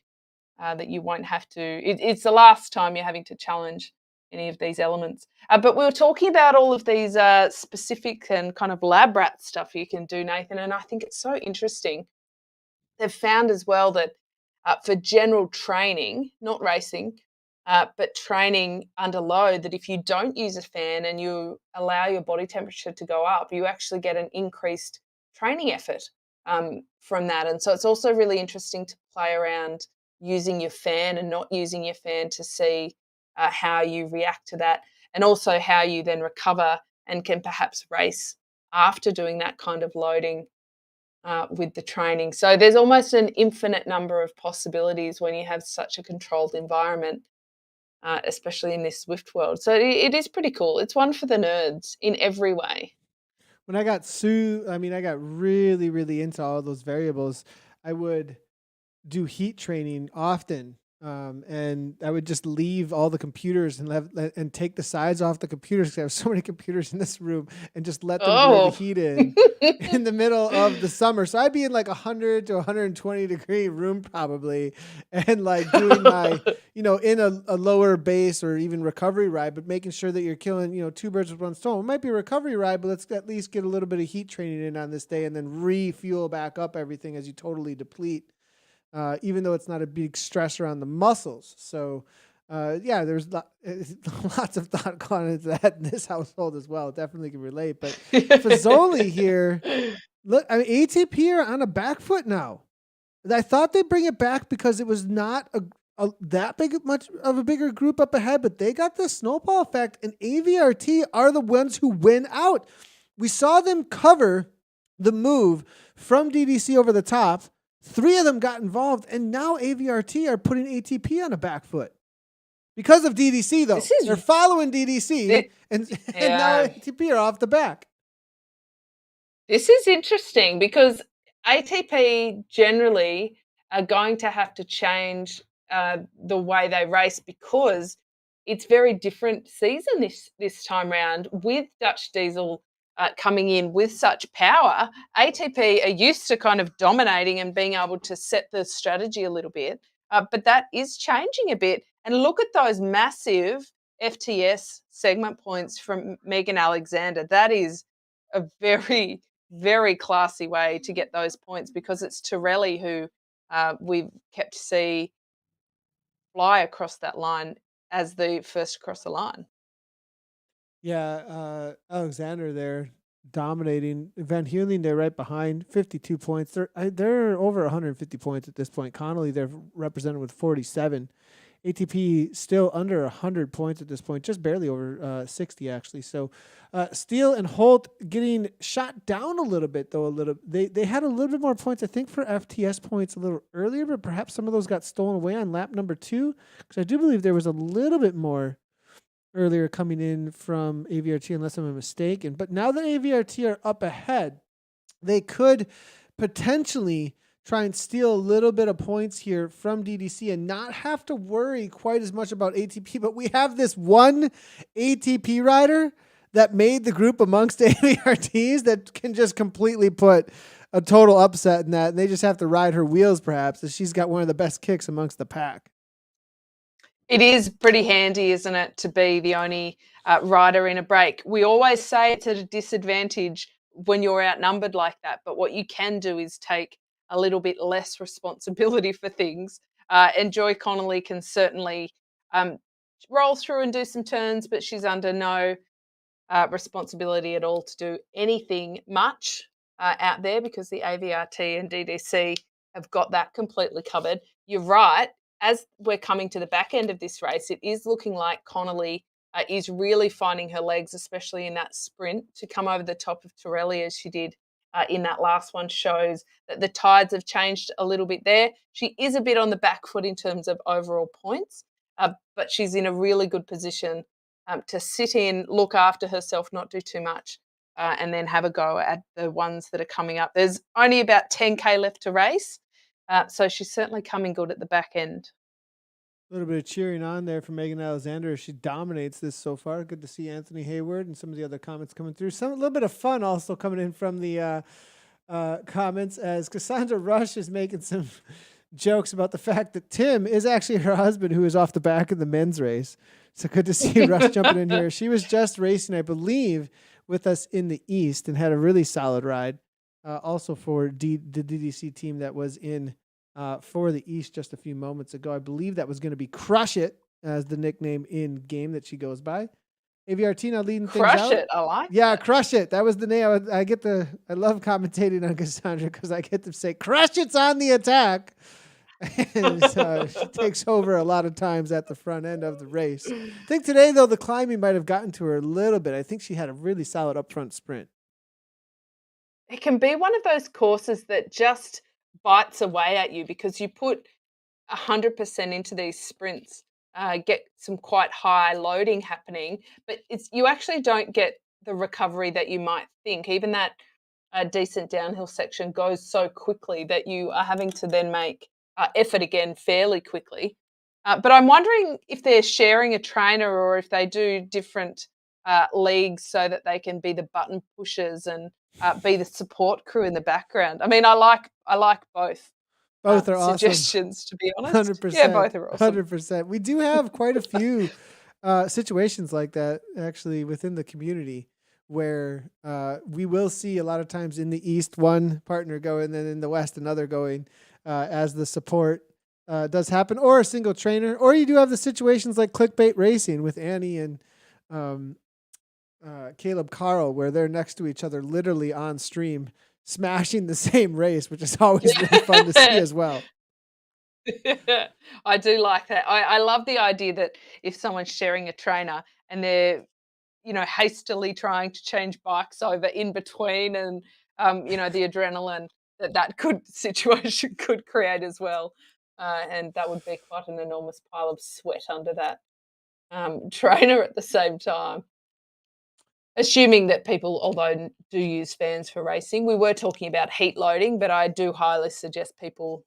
that you won't have to. It's the last time you're having to challenge any of these elements. But we were talking about all of these specific and kind of lab rat stuff you can do, Nathan, and I think it's so interesting. They've found as well that for general training, not racing, but training under load, that if you don't use a fan and you allow your body temperature to go up, you actually get an increased training effort from that. And so it's also really interesting to play around using your fan and not using your fan to see how you react to that, and also how you then recover and can perhaps race after doing that kind of loading with the training. So there's almost an infinite number of possibilities when you have such a controlled environment, especially in this Zwift world. So it is pretty cool. It's one for the nerds in every way. When I got I got really, really into all those variables. I would do heat training often. And I would just leave all the computers and take the sides off the computers, because I have so many computers in this room, and just let them wear the Oh, heat in the middle of the summer. So I'd be in like 100 to 120 degree room probably, and like doing my, in a lower base or even recovery ride, but making sure that you're killing, two birds with one stone. It might be a recovery ride, but let's at least get a little bit of heat training in on this day, and then refuel back up everything as you totally deplete. Even though it's not a big stressor on the muscles. So, there's lots of thought gone into that in this household as well. Definitely can relate. But Fazoli here, look, I mean, ATP are on a back foot now. I thought they'd bring it back because it was not that much of a bigger group up ahead, but they got the snowball effect, and AVRT are the ones who win out. We saw them cover the move from DDC over the top. 3 of them got involved, and now AVRT are putting ATP on a back foot because of DDC, though. They're following DDC, and now ATP are off the back. This is interesting because ATP generally are going to have to change the way they race, because it's very different season this time round, with Dutch Diesel coming in with such power. ATP are used to kind of dominating and being able to set the strategy a little bit, but that is changing a bit. And look at those massive FTS segment points from Megan Alexander. That is a very, very classy way to get those points, because it's Torelli who we've kept to see fly across that line as the first across the line. Yeah, Alexander there dominating. Van Heuling there right behind, 52 points. They're over 150 points at this point. Connolly they're represented with 47. ATP still under 100 points at this point, just barely over 60 actually. So Steele and Holt getting shot down a little bit though. They had a little bit more points, I think, for FTS points a little earlier, but perhaps some of those got stolen away on lap number 2, because I do believe there was a little bit more earlier coming in from AVRT, unless I'm mistaken. But now that AVRT are up ahead, they could potentially try and steal a little bit of points here from DDC and not have to worry quite as much about ATP. But we have this one ATP rider that made the group amongst AVRTs that can just completely put a total upset in that. And they just have to ride her wheels, perhaps, as she's got one of the best kicks amongst the pack. It is pretty handy, isn't it, to be the only rider in a break. We always say it's at a disadvantage when you're outnumbered like that, but what you can do is take a little bit less responsibility for things. And Joy Connolly can certainly roll through and do some turns, but she's under no responsibility at all to do anything much out there, because the AVRT and DDC have got that completely covered. You're right. As we're coming to the back end of this race, it is looking like Connolly is really finding her legs, especially in that sprint, to come over the top of Torelli as she did in that last one. Shows that the tides have changed a little bit there. She is a bit on the back foot in terms of overall points, but she's in a really good position to sit in, look after herself, not do too much, and then have a go at the ones that are coming up. There's only about 10K left to race. So she's certainly coming good at the back end. A little bit of cheering on there from Megan Alexander. She dominates this so far. Good to see Anthony Hayward and some of the other comments coming through. A little bit of fun also coming in from the comments, as Cassandra Rush is making some jokes about the fact that Tim is actually her husband, who is off the back of the men's race. So good to see Rush jumping in here. She was just racing, I believe, with us in the East and had a really solid ride. Also for the DDC team that was in for the East just a few moments ago. I believe that was going to be Crush It, as the nickname in game that she goes by. AVRT now leading things Crush out. it. I like Yeah, that. Crush It. That was the name. I love commentating on Cassandra because I get to say, Crush It's on the attack. And she takes over a lot of times at the front end of the race. I think today, though, the climbing might have gotten to her a little bit. I think she had a really solid upfront sprint. It can be one of those courses that just bites away at you because you put 100% into these sprints, get some quite high loading happening, but you actually don't get the recovery that you might think. Even that decent downhill section goes so quickly that you are having to then make effort again fairly quickly. But I'm wondering if they're sharing a trainer or if they do different leagues so that they can be the button pushers and be the support crew in the background. I mean, I like both Both are awesome. suggestions, to be honest. Yeah, 100%. both are awesome. 100%. We do have quite a few situations like that actually within the community where we will see a lot of times in the East one partner going, then in the West another going as the support does happen, or a single trainer, or you do have the situations like Clickbait Racing with Annie and um, Caleb Carl, where they're next to each other literally on stream, smashing the same race, which is always really fun to see as well. I do like that. I love the idea that if someone's sharing a trainer and they're, hastily trying to change bikes over in between and, the adrenaline that could situation could create as well. And that would be quite an enormous pile of sweat under that trainer at the same time. Assuming that people, although do use fans for racing, we were talking about heat loading, but I do highly suggest people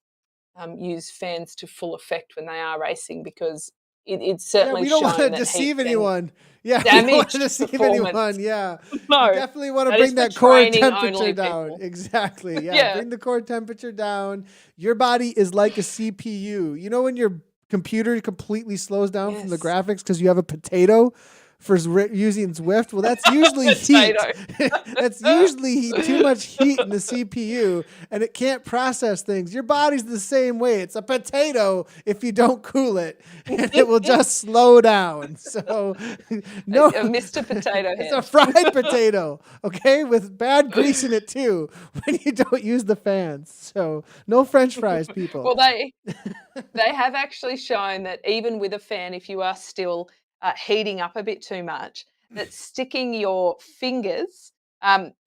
use fans to full effect when they are racing because it's Yeah, certainly we don't want to shown that heat deceive can anyone. Yeah, we don't want to damage deceive anyone. performance. Yeah. You No, definitely want to that is bring for that core training temperature only down. people. Exactly. Yeah. Yeah. Bring the core temperature down. Your body is like a CPU. You know when your computer completely slows down from the Yes. graphics because you have a potato for using Zwift? Well, that's usually heat. Potato. That's usually too much heat in the CPU and it can't process things. Your body's the same way. It's a potato if you don't cool it, and it will just slow down. So, no, A Mr. Potato it's a Head. fried potato, okay, with bad grease in it too when you don't use the fans. So, no French fries, people. Well, they have actually shown that even with a fan, if you are still heating up a bit too much, that sticking your fingers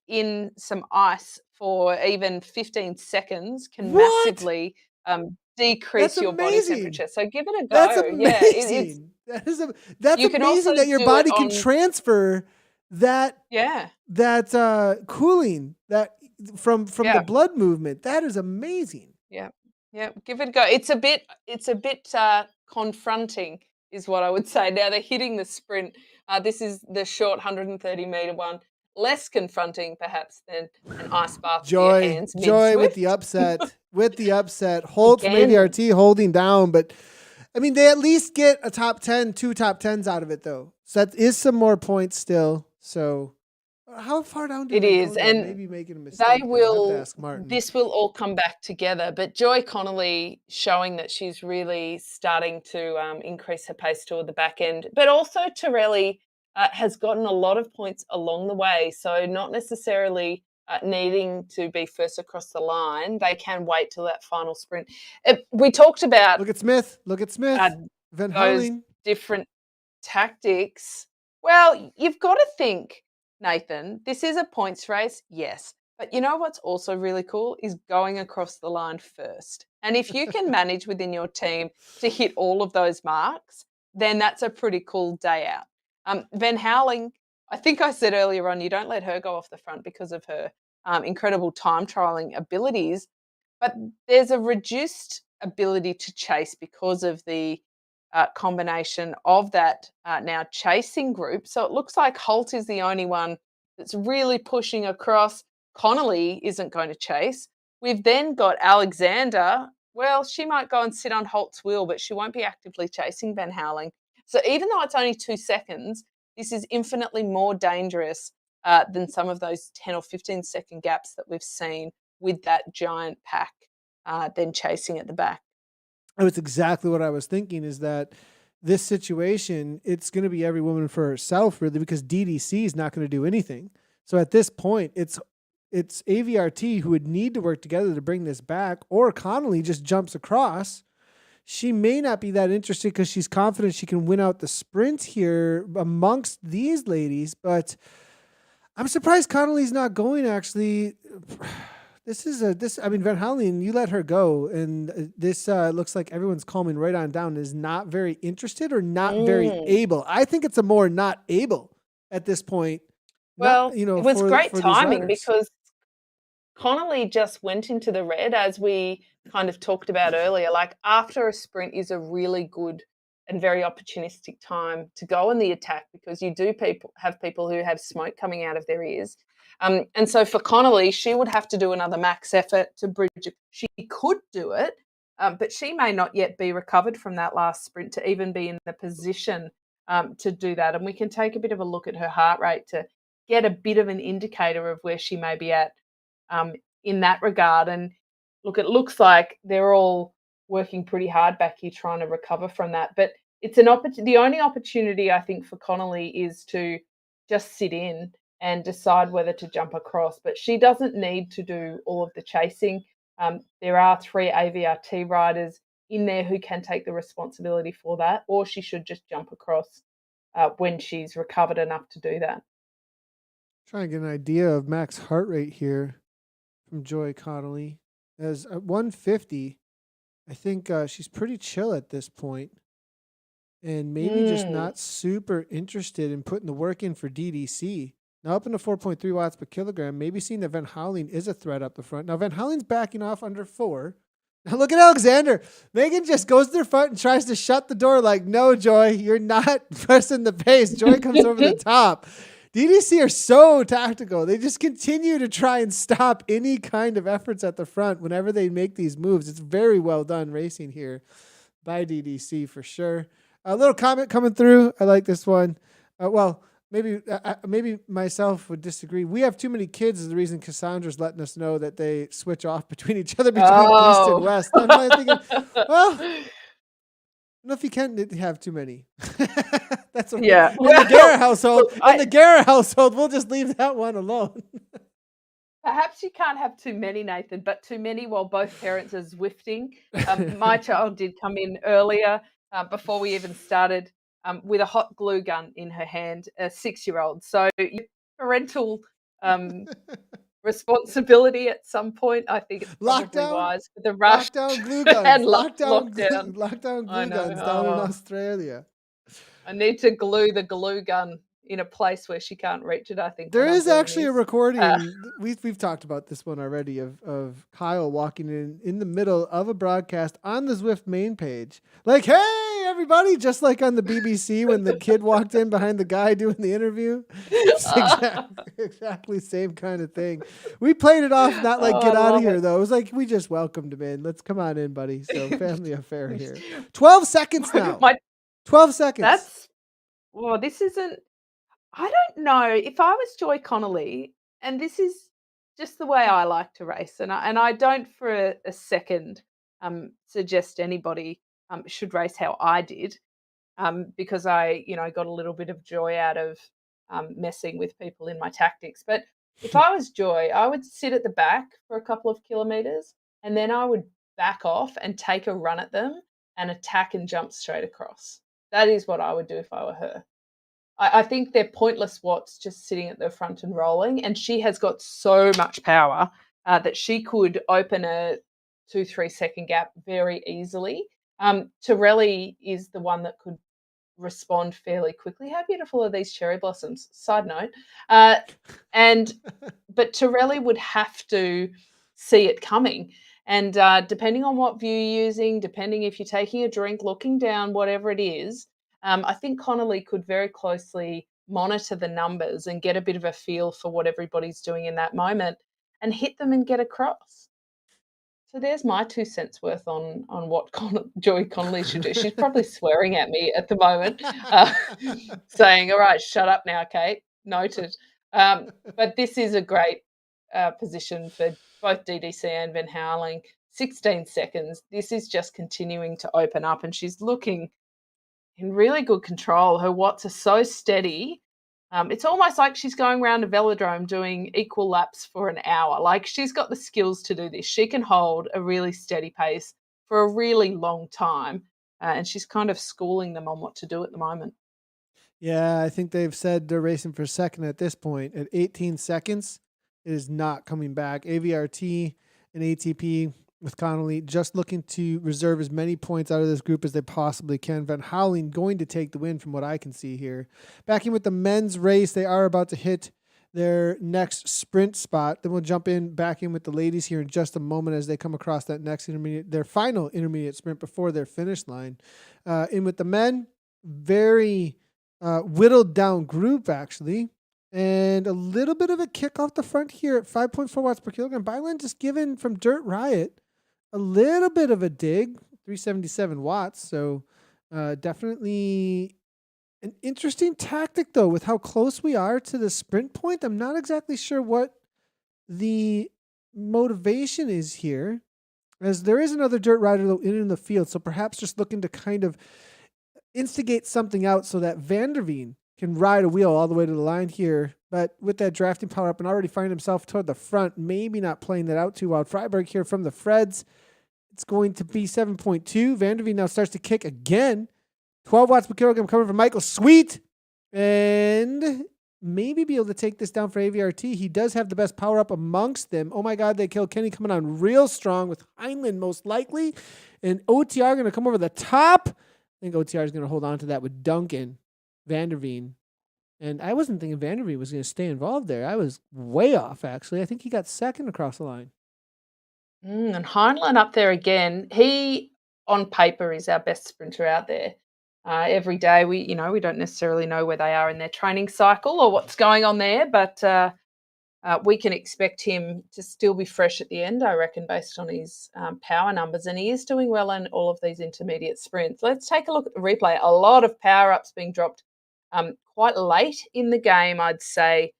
in some ice for even 15 seconds can What? massively That's decrease your body amazing. temperature. So give it a That's go. Yeah, it's amazing. That's you can also amazing that your do it body can on transfer that yeah, cooling that from the yeah. blood movement. That is amazing. Yeah, yeah, give it a go. It's a bit confronting, is what I would say. Now they're hitting the sprint. This is the short 130-meter one. Less confronting, perhaps, than an ice bath to your hands mid Joy with the Swift. upset. With the upset. Holt from Again, AVRT holding down, but I mean they at least get a top 10, two top 10s out of it though. So that is some more points still. So how far down did it they go is, there? and Maybe making a they mistake there. I'll have to will. ask Martin. This will all come back together. But Joy Connolly showing that she's really starting to increase her pace toward the back end. But also Torelli has gotten a lot of points along the way. So not necessarily needing to be first across the line. They can wait till that final sprint. We talked about Look at Smith. Look at uh, Smith. Van those Houweling. different tactics. Well, you've got to think, Nathan, this is a points race, yes. But you know what's also really cool is going across the line first. And if you can manage within your team to hit all of those marks, then that's a pretty cool day out. Van Houweling, I think I said earlier on, you don't let her go off the front because of her incredible time trialing abilities, but there's a reduced ability to chase because of the combination of that now chasing group. So it looks like Holt is the only one that's really pushing across. Connolly isn't going to chase. We've then got Alexander. Well, she might go and sit on Holt's wheel, but she won't be actively chasing Van Houweling. So even though it's only 2 seconds, this is infinitely more dangerous than some of those 10 or 15-second gaps that we've seen with that giant pack then chasing at the back. That's exactly what I was thinking is that this situation, it's going to be every woman for herself, really, because DDC is not going to do anything. So at this point, it's AVRT who would need to work together to bring this back, or Connolly just jumps across. She may not be that interested because she's confident she can win out the sprint here amongst these ladies, but I'm surprised Connolly's not going, actually. I mean, Van Halen, you let her go, and this looks like everyone's calming right on down, is not very interested or not very able. I think it's a more not able at this point. Not, Well, it was great for these timing riders. because Connolly just went into the red, as we kind of talked about earlier. Like, after a sprint is a really good and very opportunistic time to go on the attack, because you do have people who have smoke coming out of their ears. And so for Connolly, she would have to do another max effort to bridge it. She could do it, but she may not yet be recovered from that last sprint to even be in the position to do that. And we can take a bit of a look at her heart rate to get a bit of an indicator of where she may be at um, in that regard. And look, it looks like they're all working pretty hard back here trying to recover from that. But it's the only opportunity, I think, for Connolly is to just sit in and decide whether to jump across. But she doesn't need to do all of the chasing. There are 3 AVRT riders in there who can take the responsibility for that, or she should just jump across when she's recovered enough to do that. Trying to get an idea of max heart rate here from Joy Connolly. As at 150, I think she's pretty chill at this point, and maybe just not super interested in putting the work in for DDC. Now up into 4.3 watts per kilogram, maybe seeing that Van Halen is a threat up the front. Now Van Halen's backing off under 4. Now look at Alexander. Megan just goes to the front and tries to shut the door like, no, Joy, you're not pressing the pace. Joy comes over the top. DDC are so tactical. They just continue to try and stop any kind of efforts at the front whenever they make these moves. It's very well done racing here by DDC for sure. A little comment coming through. I like this one. Maybe myself would disagree. We have too many kids is the reason Cassandra's letting us know that they switch off between each other east and west. I'm like thinking, well, I don't know if you can have too many. That's what Yeah. in the Guerra household. In the Guerra household, we'll just leave that one alone. Perhaps you can't have too many, Nathan, but too many while both parents are Zwifting. My child did come in earlier before we even started with a hot glue gun in her hand, a 6-year-old. So your parental responsibility at some point, I think it's probably wise for the rush. Lockdown glue guns. And lockdown I glue guns down in Australia. I need to glue the glue gun in a place where she can't reach it, I think. There is actually a recording. We've talked about this one already of Kyle walking in the middle of a broadcast on the Zwift main page. Like, hey, everybody, just like on the BBC when the kid walked in behind the guy doing the interview. It's exactly same kind of thing. We played it off, not like get out of here, though. It was like, we just welcomed him in. Let's come on in, buddy. So family affair here. 12 seconds now. 12 seconds. This isn't. I don't know if I was Joy Connolly, and this is just the way I like to race, and I don't for a second suggest anybody should race how I did, because I got a little bit of joy out of messing with people in my tactics. But if I was Joy, I would sit at the back for a couple of kilometers, and then I would back off and take a run at them and attack and jump straight across. That is what I would do if I were her. I think they're pointless watts just sitting at the front and rolling, and she has got so much power that she could open a 2-3 second gap very easily. Torelli is the one that could respond fairly quickly. How beautiful are these cherry blossoms? Side note. But Torelli would have to see it coming. And depending on what view you're using, depending if you're taking a drink, looking down, whatever it is, I think Connolly could very closely monitor the numbers and get a bit of a feel for what everybody's doing in that moment and hit them and get across. So there's my 2 cents worth on what Joy Connolly should do. She's probably swearing at me at the moment, saying, all right, shut up now, Kate. Noted. But this is a great position for both DDC and Van Houweling. 16 seconds. This is just continuing to open up, and she's looking in really good control. Her watts are so steady. It's almost like she's going around a velodrome doing equal laps for an hour. Like she's got the skills to do this. She can hold a really steady pace for a really long time. And she's kind of schooling them on what to do at the moment. Yeah, I think they've said they're racing for second at this point. At 18 seconds, it is not coming back. AVRT and ATP with Connolly just looking to reserve as many points out of this group as they possibly can. Van Houweling going to take the win from what I can see here. Back in with the men's race, they are about to hit their next sprint spot. Then we'll jump in back in with the ladies here in just a moment as they come across that next intermediate, their final intermediate sprint before their finish line. In with the men, very whittled down group actually, and a little bit of a kick off the front here at 5.4 watts per kilogram. Byline just given from Dirt Riot a little bit of a dig, 377 watts. So definitely an interesting tactic though with how close we are to the sprint point. I'm not exactly sure what the motivation is here, as there is another dirt rider though in the field. So perhaps just looking to kind of instigate something out so that Vanderveen can ride a wheel all the way to the line here. But with that drafting power up and already find himself toward the front, maybe not playing that out too well. Freiberg here from the Freds. It's going to be 7.2. Vanderveen now starts to kick again. 12 watts per kilogram coming from Michael Sweet. And maybe be able to take this down for AVRT. He does have the best power up amongst them. Oh my God, they killed Kenny coming on real strong with Heinlein most likely. And OTR going to come over the top. I think OTR is going to hold on to that with Duncan Vanderveen. And I wasn't thinking Vanderveen was going to stay involved there. I was way off, actually. I think he got second across the line. And Heinlein up there again. He, on paper, is our best sprinter out there. Every day, we don't necessarily know where they are in their training cycle or what's going on there, but we can expect him to still be fresh at the end, I reckon, based on his power numbers. And he is doing well in all of these intermediate sprints. Let's take a look at the replay. A lot of power-ups being dropped quite late in the game, I'd say,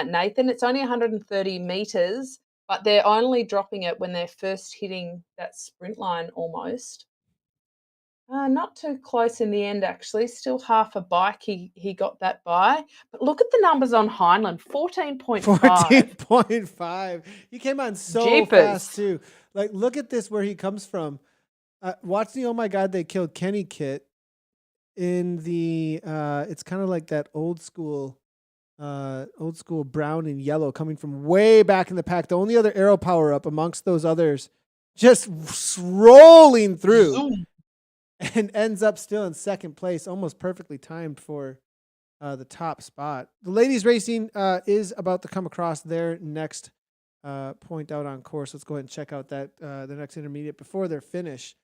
Nathan. It's only 130 metres, but they're only dropping it when they're first hitting that sprint line almost. Not too close in the end, actually. Still half a bike he got that by. But look at the numbers on Heinlein, 14.5. 14.5. He came on so Jeepers. fast, too. Like, look at this, where he comes from. Watch the Oh My God, They Killed Kenny kit in the, it's kind of like that old school brown and yellow coming from way back in the pack. The only other arrow power up amongst those others just rolling through. Zoom. And ends up still in second place, almost perfectly timed for the top spot. The ladies racing is about to come across their next point out on course. Let's go ahead and check out that the next intermediate before their finish.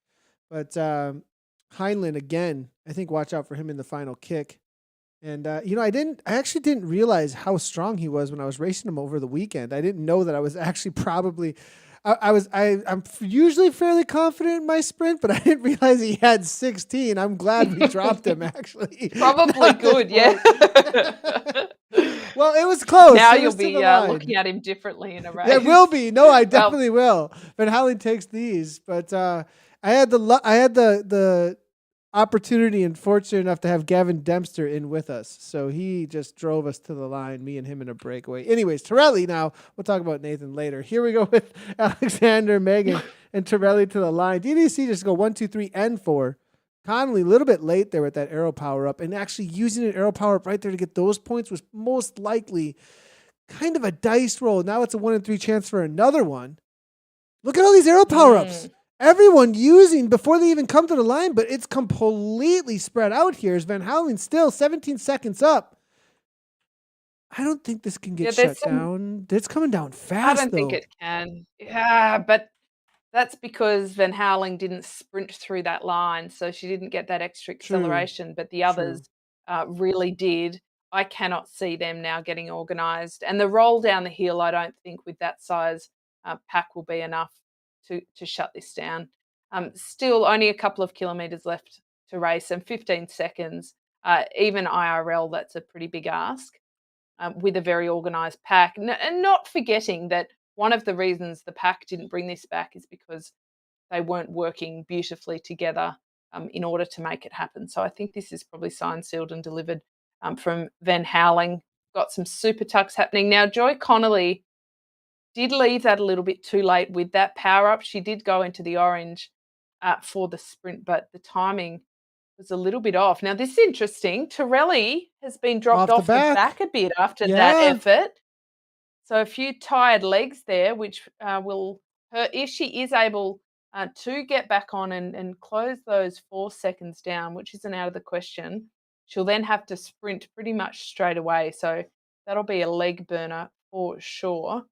But Heinlein, again, I think watch out for him in the final kick. And I actually didn't realize how strong he was when I was racing him over the weekend. I didn't know that I was actually probably. I'm usually fairly confident in my sprint, but I didn't realize he had 16. I'm glad we dropped him, actually. Probably good, yeah. Well, it was close. Now you'll be looking at him differently in a race. Yeah, it will be. No, I definitely will. Van Houweling takes these, but I had the opportunity and fortunate enough to have Gavin Dempster in with us. So he just drove us to the line, me and him in a breakaway. Anyways, Torelli now. We'll talk about Nathan later. Here we go with Alexander, Megan, and Torelli to the line. DDC just go 1, 2, 3, and 4. Connolly, a little bit late there with that arrow power up, and actually using an arrow power up right there to get those points was most likely kind of a dice roll. Now it's a 1 in 3 chance for another one. Look at all these arrow power ups. Everyone using before they even come to the line, but it's completely spread out here. As Van Houweling still 17 seconds up. I don't think this can get shut down. It's coming down fast, I don't think it can. Yeah, but that's because Van Houweling didn't sprint through that line, so she didn't get that extra acceleration, but the others really did. I cannot see them now getting organised. And the roll down the hill, I don't think with that size pack will be enough to shut this down. Still only a couple of kilometres left to race and 15 seconds. Even IRL, that's a pretty big ask with a very organised pack. And not forgetting that one of the reasons the pack didn't bring this back is because they weren't working beautifully together in order to make it happen. So I think this is probably signed, sealed, and delivered from Van Houweling. Got some super tucks happening. Now, Joy Connolly did leave that a little bit too late with that power up. She did go into the orange for the sprint, but the timing was a little bit off. Now, this is interesting. Torelli has been dropped Off the off the back. back a bit after that Yeah. effort. So a few tired legs there, which will hurt if she is able to get back on and close those 4 seconds down, which isn't out of the question. She'll then have to sprint pretty much straight away. So that'll be a leg burner for sure.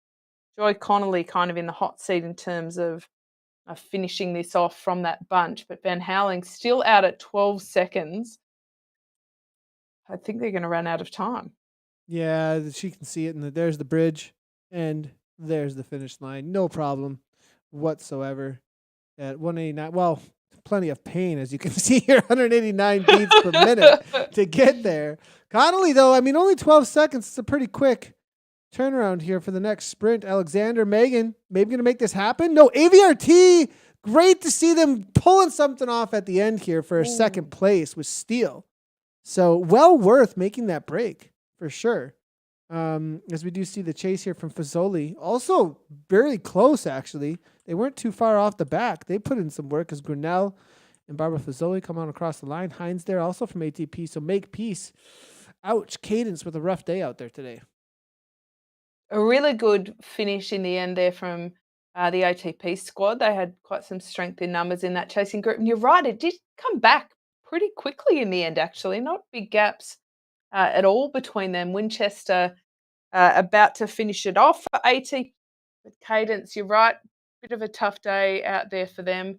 Joy Connolly kind of in the hot seat in terms of finishing this off from that bunch, but Van Houweling still out at 12 seconds. I think they're going to run out of time. Yeah, she can see it, and there's the bridge, and there's the finish line. No problem whatsoever at 189. Well, plenty of pain, as you can see here, 189 beats per minute to get there. Connolly, though, I mean, only 12 seconds. It's a pretty quick turnaround here for the next sprint. Alexander, Megan, maybe going to make this happen? No, AVRT. Great to see them pulling something off at the end here for a second place with Steele. So well worth making that break for sure. As we do see the chase here from Fazoli, also very close actually. They weren't too far off the back. They put in some work as Grinnell and Barbara Fazoli come on across the line. Hines there also from ATP. So make peace. Ouch, Cadence with a rough day out there today. A really good finish in the end there from the ATP squad. They had quite some strength in numbers in that chasing group. And you're right, it did come back pretty quickly in the end, actually. Not big gaps at all between them. Winchester about to finish it off for ATP. But Cadence, you're right, bit of a tough day out there for them.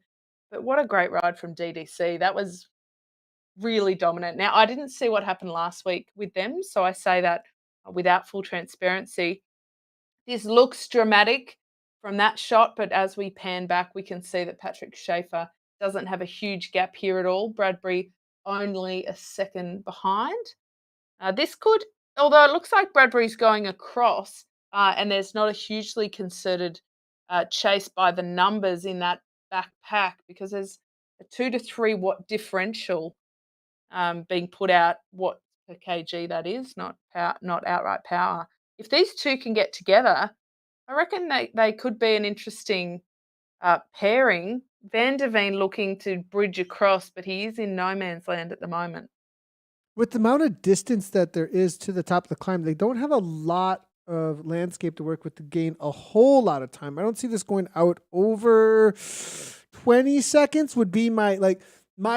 But what a great ride from DDC. That was really dominant. Now, I didn't see what happened last week with them, so I say that without full transparency. This looks dramatic from that shot, but as we pan back, we can see that Patrick Schaefer doesn't have a huge gap here at all. Bradbury only a second behind. This could, although it looks like Bradbury's going across, and there's not a hugely concerted chase by the numbers in that backpack because there's a 2 to 3 watt differential being put out, watt per kg that is, not power, not outright power. If these two can get together, I reckon they could be an interesting pairing. Van der Veen looking to bridge across, but he is in no man's land at the moment. With the amount of distance that there is to the top of the climb, they don't have a lot of landscape to work with to gain a whole lot of time. I don't see this going out over 20 seconds would be my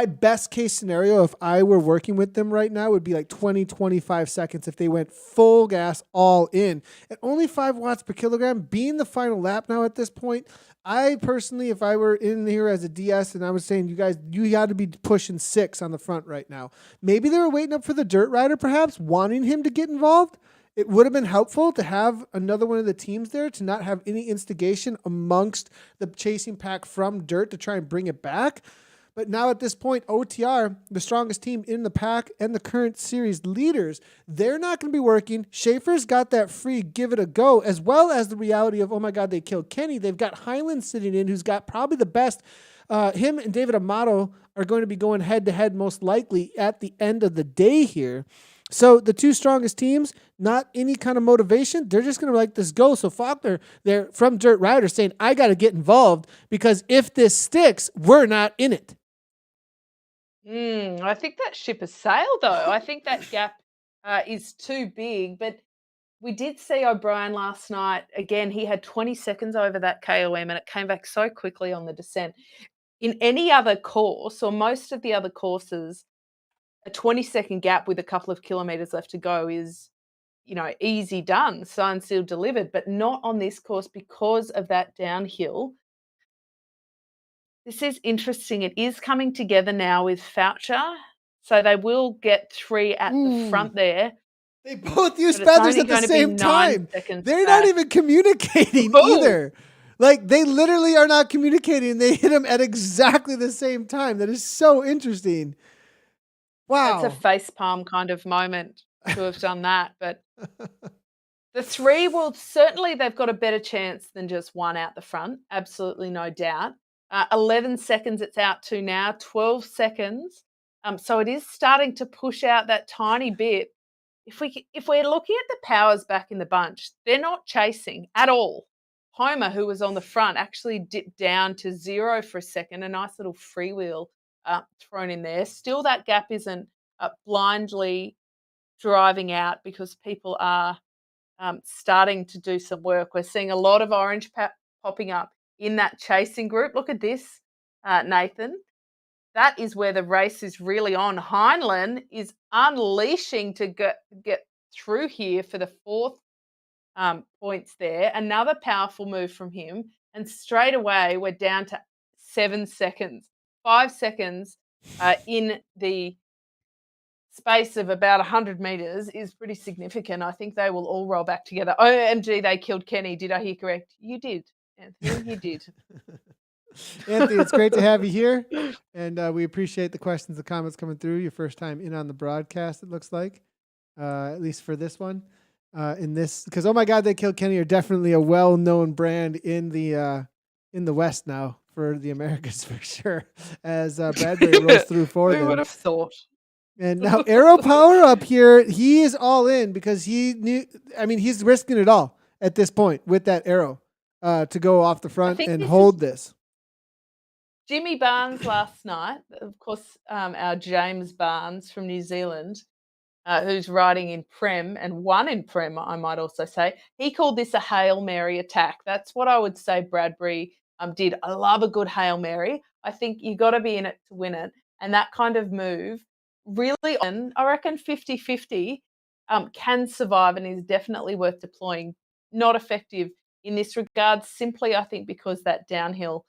best case scenario if I were working with them right now would be like 20, 25 seconds if they went full gas all in. At only 5 watts per kilogram, being the final lap now at this point, I personally, if I were in here as a DS and I was saying, you guys, you got to be pushing 6 on the front right now. Maybe they were waiting up for the dirt rider, perhaps, wanting him to get involved. It would have been helpful to have another one of the teams there to not have any instigation amongst the chasing pack from dirt to try and bring it back. But now at this point, OTR, the strongest team in the pack and the current series leaders, they're not going to be working. Schaefer's got that free give it a go, as well as the reality of, oh my God, they killed Kenny. They've got Highland sitting in, who's got probably the best. Him and David Amato are going to be going head-to-head most likely at the end of the day here. So the two strongest teams, not any kind of motivation. They're just going to let this go. So Faulkner, they're from Dirt Rider saying, I got to get involved because if this sticks, we're not in it. I think that ship has sailed, though. I think that gap is too big. But we did see O'Brien last night. Again, he had 20 seconds over that KOM, and it came back so quickly on the descent. In any other course, or most of the other courses, a 20-second gap with a couple of kilometres left to go is, easy done, signed, sealed, delivered, but not on this course because of that downhill. This is interesting. It is coming together now with Foucher. So they will get 3 at the front there. They both use feathers at the same time. They're not even communicating either. Like, they literally are not communicating. They hit them at exactly the same time. That is so interesting. Wow. That's a facepalm kind of moment to have done that. But the 3 will certainly, they've got a better chance than just 1 out the front. Absolutely no doubt. 11 seconds it's out to now, 12 seconds. So it is starting to push out that tiny bit. If we're looking at the powers back in the bunch, they're not chasing at all. Homer, who was on the front, actually dipped down to 0 for a second. A nice little freewheel thrown in there. Still, that gap isn't blindly driving out because people are starting to do some work. We're seeing a lot of orange popping up in that chasing group. Look at this, Nathan. That is where the race is really on. Heinlein is unleashing to get through here for the fourth points there. Another powerful move from him. And straight away, we're down to 7 seconds. 5 seconds in the space of about 100 metres is pretty significant. I think they will all roll back together. OMG, they killed Kenny. Did I hear correct? You did, Anthony. You did. Anthony, it's great to have you here. And we appreciate the questions, the comments coming through. Your first time in on the broadcast, it looks like, at least for this one. Because, oh my God, they killed Kenny are definitely a well-known brand in the West now for the Americas for sure. As Bradbury rolls through for them. Who would have thought? And now Arrow Power up here, he is all in because he knew. I mean, he's risking it all at this point with that arrow to go off the front and hold this. Jimmy Barnes last night, of course, our James Barnes from New Zealand, who's riding in Prem and won in Prem, I might also say. He called this a Hail Mary attack. That's what I would say Bradbury did. I love a good Hail Mary. I think you got to be in it to win it. And that kind of move really, I reckon 50-50 can survive and is definitely worth deploying. Not effective in this regard, simply I think because that downhill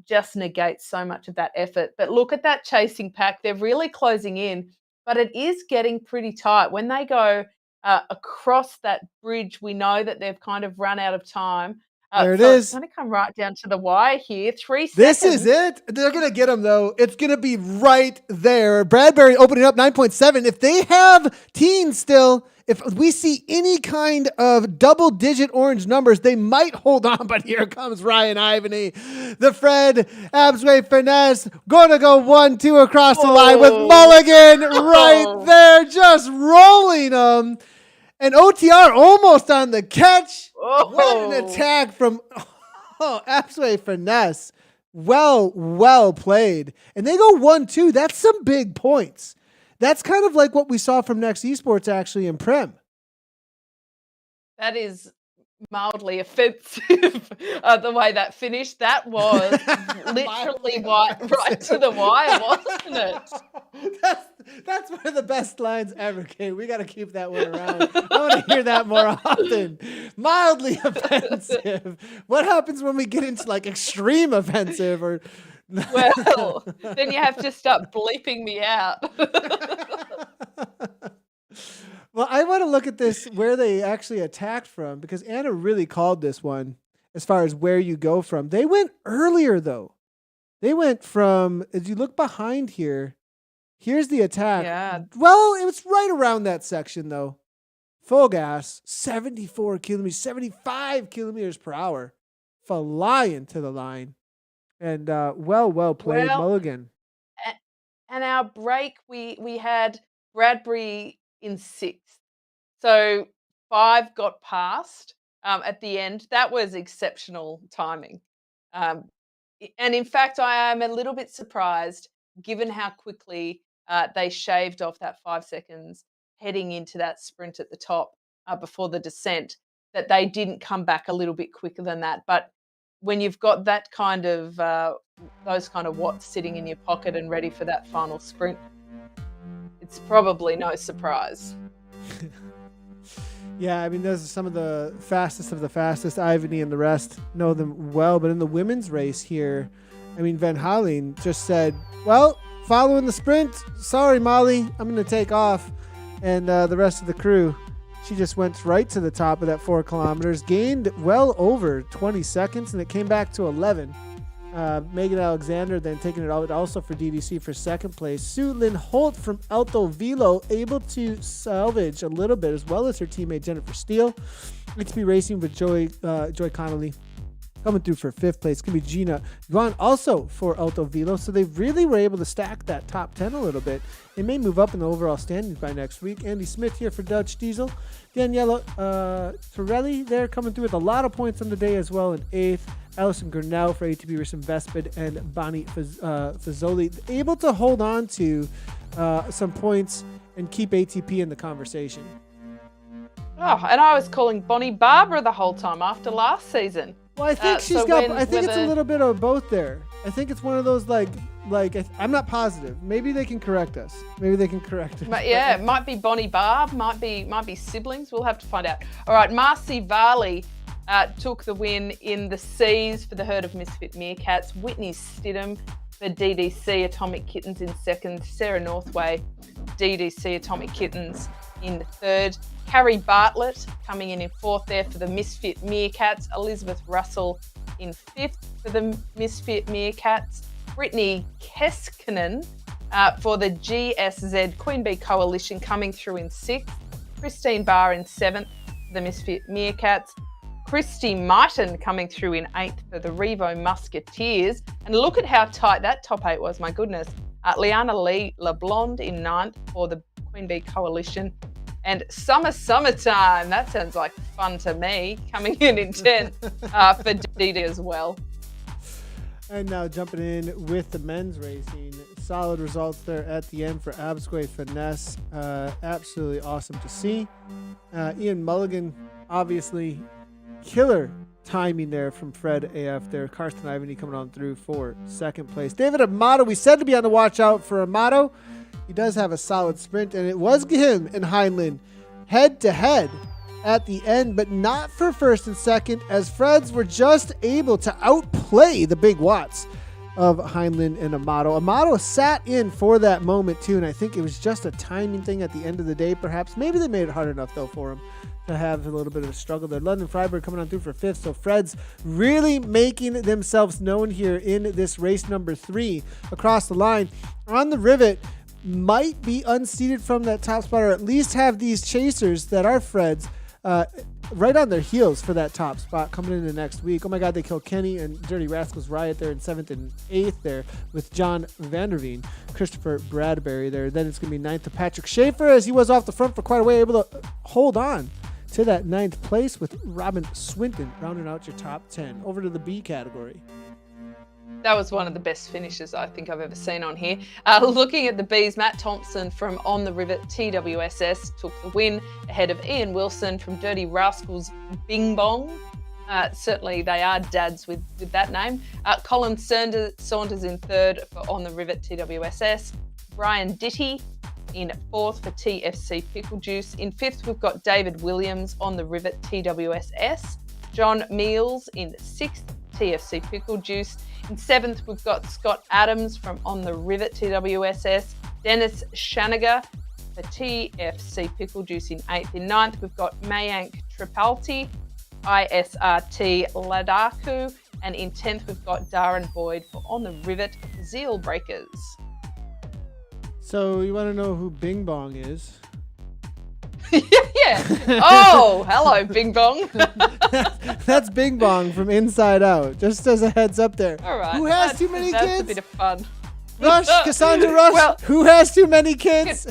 just negates so much of that effort. But look at that chasing pack. They're really closing in, but it is getting pretty tight. When they go across that bridge, we know that they've kind of run out of time. There it is. It's going to come right down to the wire here. 3 seconds. This is it. They're going to get him, though. It's going to be right there. Bradbury opening up 9.7. If they have teens still, if we see any kind of double-digit orange numbers, they might hold on. But here comes Ryan Ivany. The Fred Absway finesse. Going to go 1-2 across the line with Mulligan right there. Just rolling them. And OTR almost on the catch. What an attack from Absway finesse. Well played. And they go 1-2. That's some big points. That's kind of like what we saw from Next Esports actually in Prem. That is mildly offensive, the way that finished. That was literally right to the wire, wasn't it? That's one of the best lines ever, Kate. We got to keep that one around. I want to hear that more often. Mildly offensive. What happens when we get into like extreme offensive or... Well, then you have to start bleeping me out. Well, I want to look at this where they actually attacked from because Anna really called this one as far as where you go from. They went earlier, though. They went from, as you look behind here, here's the attack. Yeah. Well, it was right around that section, though. Full gas, 74 75 kilometers per hour, flying to the line. And well played, Mulligan. And our break, we had Bradbury in 6th. So 5 got past at the end. That was exceptional timing. And in fact, I am a little bit surprised given how quickly they shaved off that 5 seconds heading into that sprint at the top before the descent, that they didn't come back a little bit quicker than that. But when you've got that kind of, those kind of watts sitting in your pocket and ready for that final sprint, it's probably no surprise. Yeah, I mean, those are some of the fastest of the fastest. Ivany and the rest know them well. But in the women's race here, I mean, Van Halen just said, well, following the sprint, sorry, Molly, I'm going to take off. And the rest of the crew, she just went right to the top of that 4 kilometers, gained well over 20 seconds, and it came back to 11. Megan Alexander then taking it out also for DDC for second place. Sue Lynn Holt from Alto Velo able to salvage a little bit, as well as her teammate Jennifer Steele. XP Racing with Joy Connolly coming through for 5th place. It's going to be Gina Yuan also for Alto Velo. So they really were able to stack that top 10 a little bit. They may move up in the overall standings by next week. Andy Smith here for Dutch Diesel. Daniela Torelli there coming through with a lot of points on the day as well in 8th. Allison Gurnell for ATP Race Investment, and Bonnie Fazzoli able to hold on to some points and keep ATP in the conversation. Oh, and I was calling Bonnie Barbara the whole time after last season. Well, I think it's a little bit of both there. I think it's one of those like I'm not positive. Maybe they can correct us. But yeah, it might be Bonnie Barb, might be siblings. We'll have to find out. All right, Marcy Varley took the win in the C's for the herd of Misfit Meerkats. Whitney Stidham for DDC Atomic Kittens in 2nd. Sarah Northway, DDC Atomic Kittens in 3rd. Carrie Bartlett coming in 4th there for the Misfit Meerkats. Elizabeth Russell in 5th for the Misfit Meerkats. Brittany Keskinen for the GSZ Queen Bee Coalition coming through in 6th. Christine Barr in 7th for the Misfit Meerkats. Christy Martin coming through in 8th for the Revo Musketeers. And look at how tight that top 8 was, my goodness. Liana Lee LeBlond in 9th for the Queen Bee Coalition. And Summertime, that sounds like fun to me, coming in 10th for DD as well. And now jumping in with the men's racing. Solid results there at the end for Absquay Finesse. Absolutely awesome to see. Ian Mulligan, obviously, killer timing there from Fred AF there. Karsten Ivany coming on through for 2nd place. David Amato, we said to be on the watch out for Amato. He does have a solid sprint, and it was him and Heinlein head-to-head at the end, but not for 1st and 2nd, as Freds were just able to outplay the big watts of Heinlein and Amato. Amato sat in for that moment, too, and I think it was just a timing thing at the end of the day, perhaps. Maybe they made it hard enough, though, for him to have a little bit of a struggle there. London Freiburg coming on through for 5th, so Freds really making themselves known here in this race number 3 across the line. On the rivet, might be unseated from that top spot, or at least have these chasers that are Freds right on their heels for that top spot coming into next week. Oh my God, they killed Kenny and Dirty Rascals Riot there in 7th and 8th there with John Vanderveen, Christopher Bradbury there. Then it's going to be 9th to Patrick Schaefer, as he was off the front for quite a way, able to hold on to that 9th place with Robin Swinton rounding out your top 10. Over to the B category. That was one of the best finishes I think I've ever seen on here. Looking at the Bs, Matt Thompson from On the Rivet TWSS took the win ahead of Ian Wilson from Dirty Rascals Bing Bong. Certainly they are dads with that name. Colin Saunders in 3rd for On the Rivet TWSS. Brian Ditty in 4th for TFC Pickle Juice. In 5th, we've got David Williams on the Rivet TWSS. John Meals in 6th, TFC Pickle Juice. In 7th, we've got Scott Adams from On the Rivet TWSS. Dennis Shanager for TFC Pickle Juice in 8th. In 9th, we've got Mayank Tripalti, ISRT Ladaku. And in 10th, we've got Darren Boyd for On the Rivet Zeal Breakers. So you want to know who Bing Bong is? Yeah. Oh, hello, Bing Bong. That's Bing Bong from Inside Out. Just as a heads up there. All right. Who has too many kids? That's a bit of fun. Rush, Cassandra Rush. Well, who has too many kids?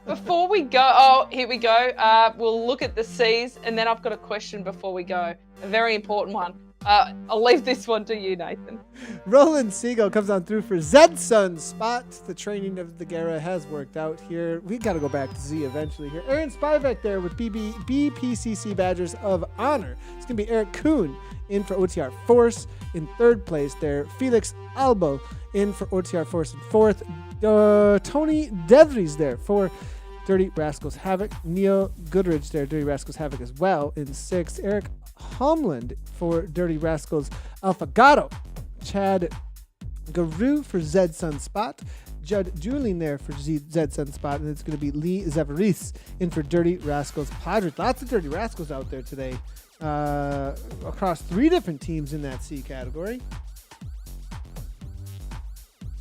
Before we go, here we go. We'll look at the C's, and then I've got a question before we go. A very important one. I'll leave this one to you, Nathan. Roland Siegel comes on through for Zedson's spot. The training of the Gara has worked out here. We got to go back to Z eventually here. Aaron Spivak there with BPCC Badgers of Honor. It's going to be Eric Kuhn in for OTR Force in 3rd place there. Felix Albo in for OTR Force in 4th. Tony Devries there for Dirty Rascals Havoc. Neil Goodridge there, Dirty Rascals Havoc as well in 6th. Eric Homland for Dirty Rascals Alphagato. Chad Guru for Zed Sunspot. Judd Julian there for Zed Sunspot. And it's going to be Lee Zavaris in for Dirty Rascals Padres. Lots of Dirty Rascals out there today across 3 different teams in that C category.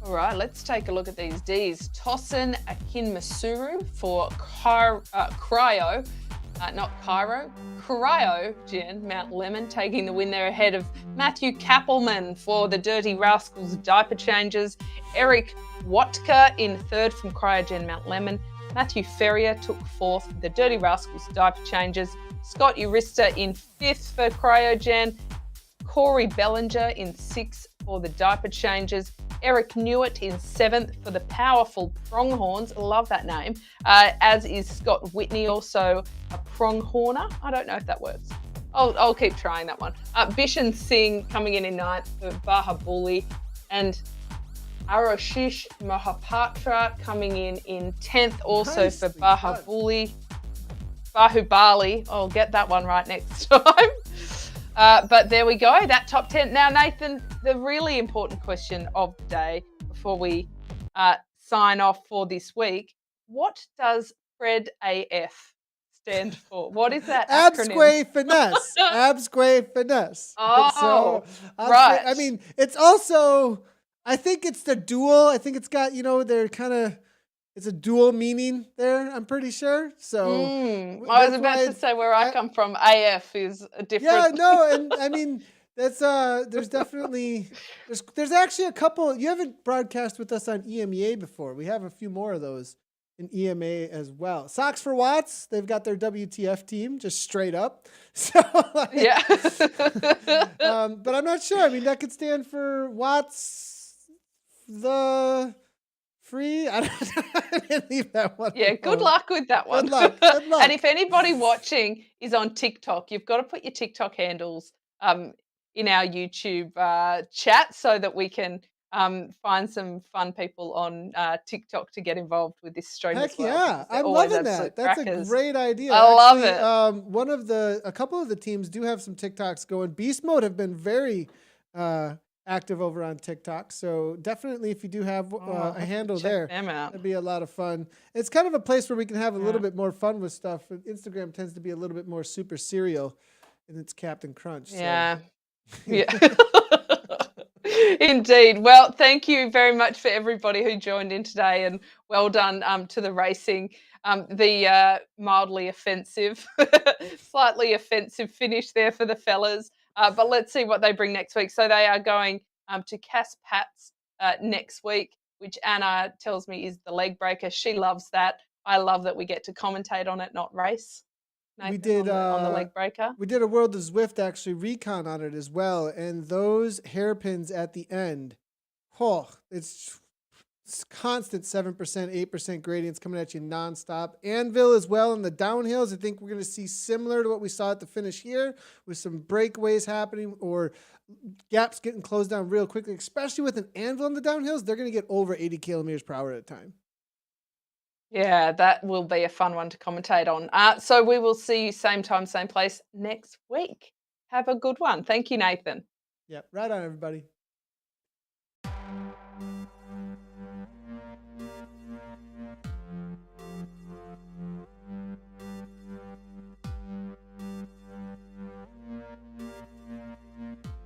All right, let's take a look at these Ds. Tosin Akinmasuru for Cryo Not Cairo, Cryogen Mount Lemon taking the win there ahead of Matthew Kappelman for the Dirty Rascals diaper changes. Eric Watka in third from Cryogen Mount Lemon. Matthew Ferrier took fourth for the Dirty Rascals diaper changes. Scott Urista in fifth for Cryogen. Corey Bellinger in sixth for the diaper changes. Eric Newitt in seventh for the powerful pronghorns. Love that name. As is Scott Whitney, also a pronghorner. I don't know if that works. I'll keep trying that one. Bishan Singh coming in ninth for Bahabuli. And Arashish Mahapatra coming in 10th also Nicely for Bahabuli. Bahubali. I'll get that one right next time. But there we go, that top 10. Now, Nathan, the really important question of the day before we sign off for this week, what does Fred AF stand for? What is that acronym? Absque finesse. Absque finesse. Oh, right. right. I mean, it's also, I think it's the dual. I think it's got, they're kind of, it's a dual meaning there, I'm pretty sure. So I was about to say where I come from, AF is a different. Yeah, no, and I mean that's there's definitely there's actually a couple. You haven't broadcast with us on EMEA before. We have a few more of those in EMA as well. Socks for Watts, they've got their WTF team just straight up. So yeah. But I'm not sure. I mean, that could stand for Watts the free. I didn't leave that one. Yeah, good luck with that one. Good luck. Good luck. And if anybody watching is on TikTok, you've got to put your TikTok handles in our YouTube chat so that we can find some fun people on TikTok to get involved with this stream as well. Yeah, I'm loving that. That's crackers. A great idea. I love it. A couple of the teams do have some TikToks going. Beast Mode have been very active over on TikTok, so definitely if you do have a handle there, that'd be a lot of fun. It's kind of a place where we can have a little bit more fun with stuff. Instagram tends to be a little bit more super serial in its Captain Crunch. Yeah. Yeah. Indeed. Well, thank you very much for everybody who joined in today, and well done to the racing. The mildly offensive, slightly offensive finish there for the fellas. But let's see what they bring next week. So they are going to Cass Pat's next week, which Anna tells me is the leg breaker. She loves that. I love that we get to commentate on it, not race. Nathan, we did on the leg breaker. We did a World of Zwift actually recon on it as well, and those hairpins at the end, it's constant 7%, 8% gradients coming at you nonstop. Anvil as well in the downhills. I think we're going to see similar to what we saw at the finish here, with some breakaways happening or gaps getting closed down real quickly, especially with an Anvil in the downhills. They're going to get over 80 kilometers per hour at a time. Yeah, that will be a fun one to commentate on. So we will see you same time, same place next week. Have a good one. Thank you, Nathan. Yeah, right on, everybody.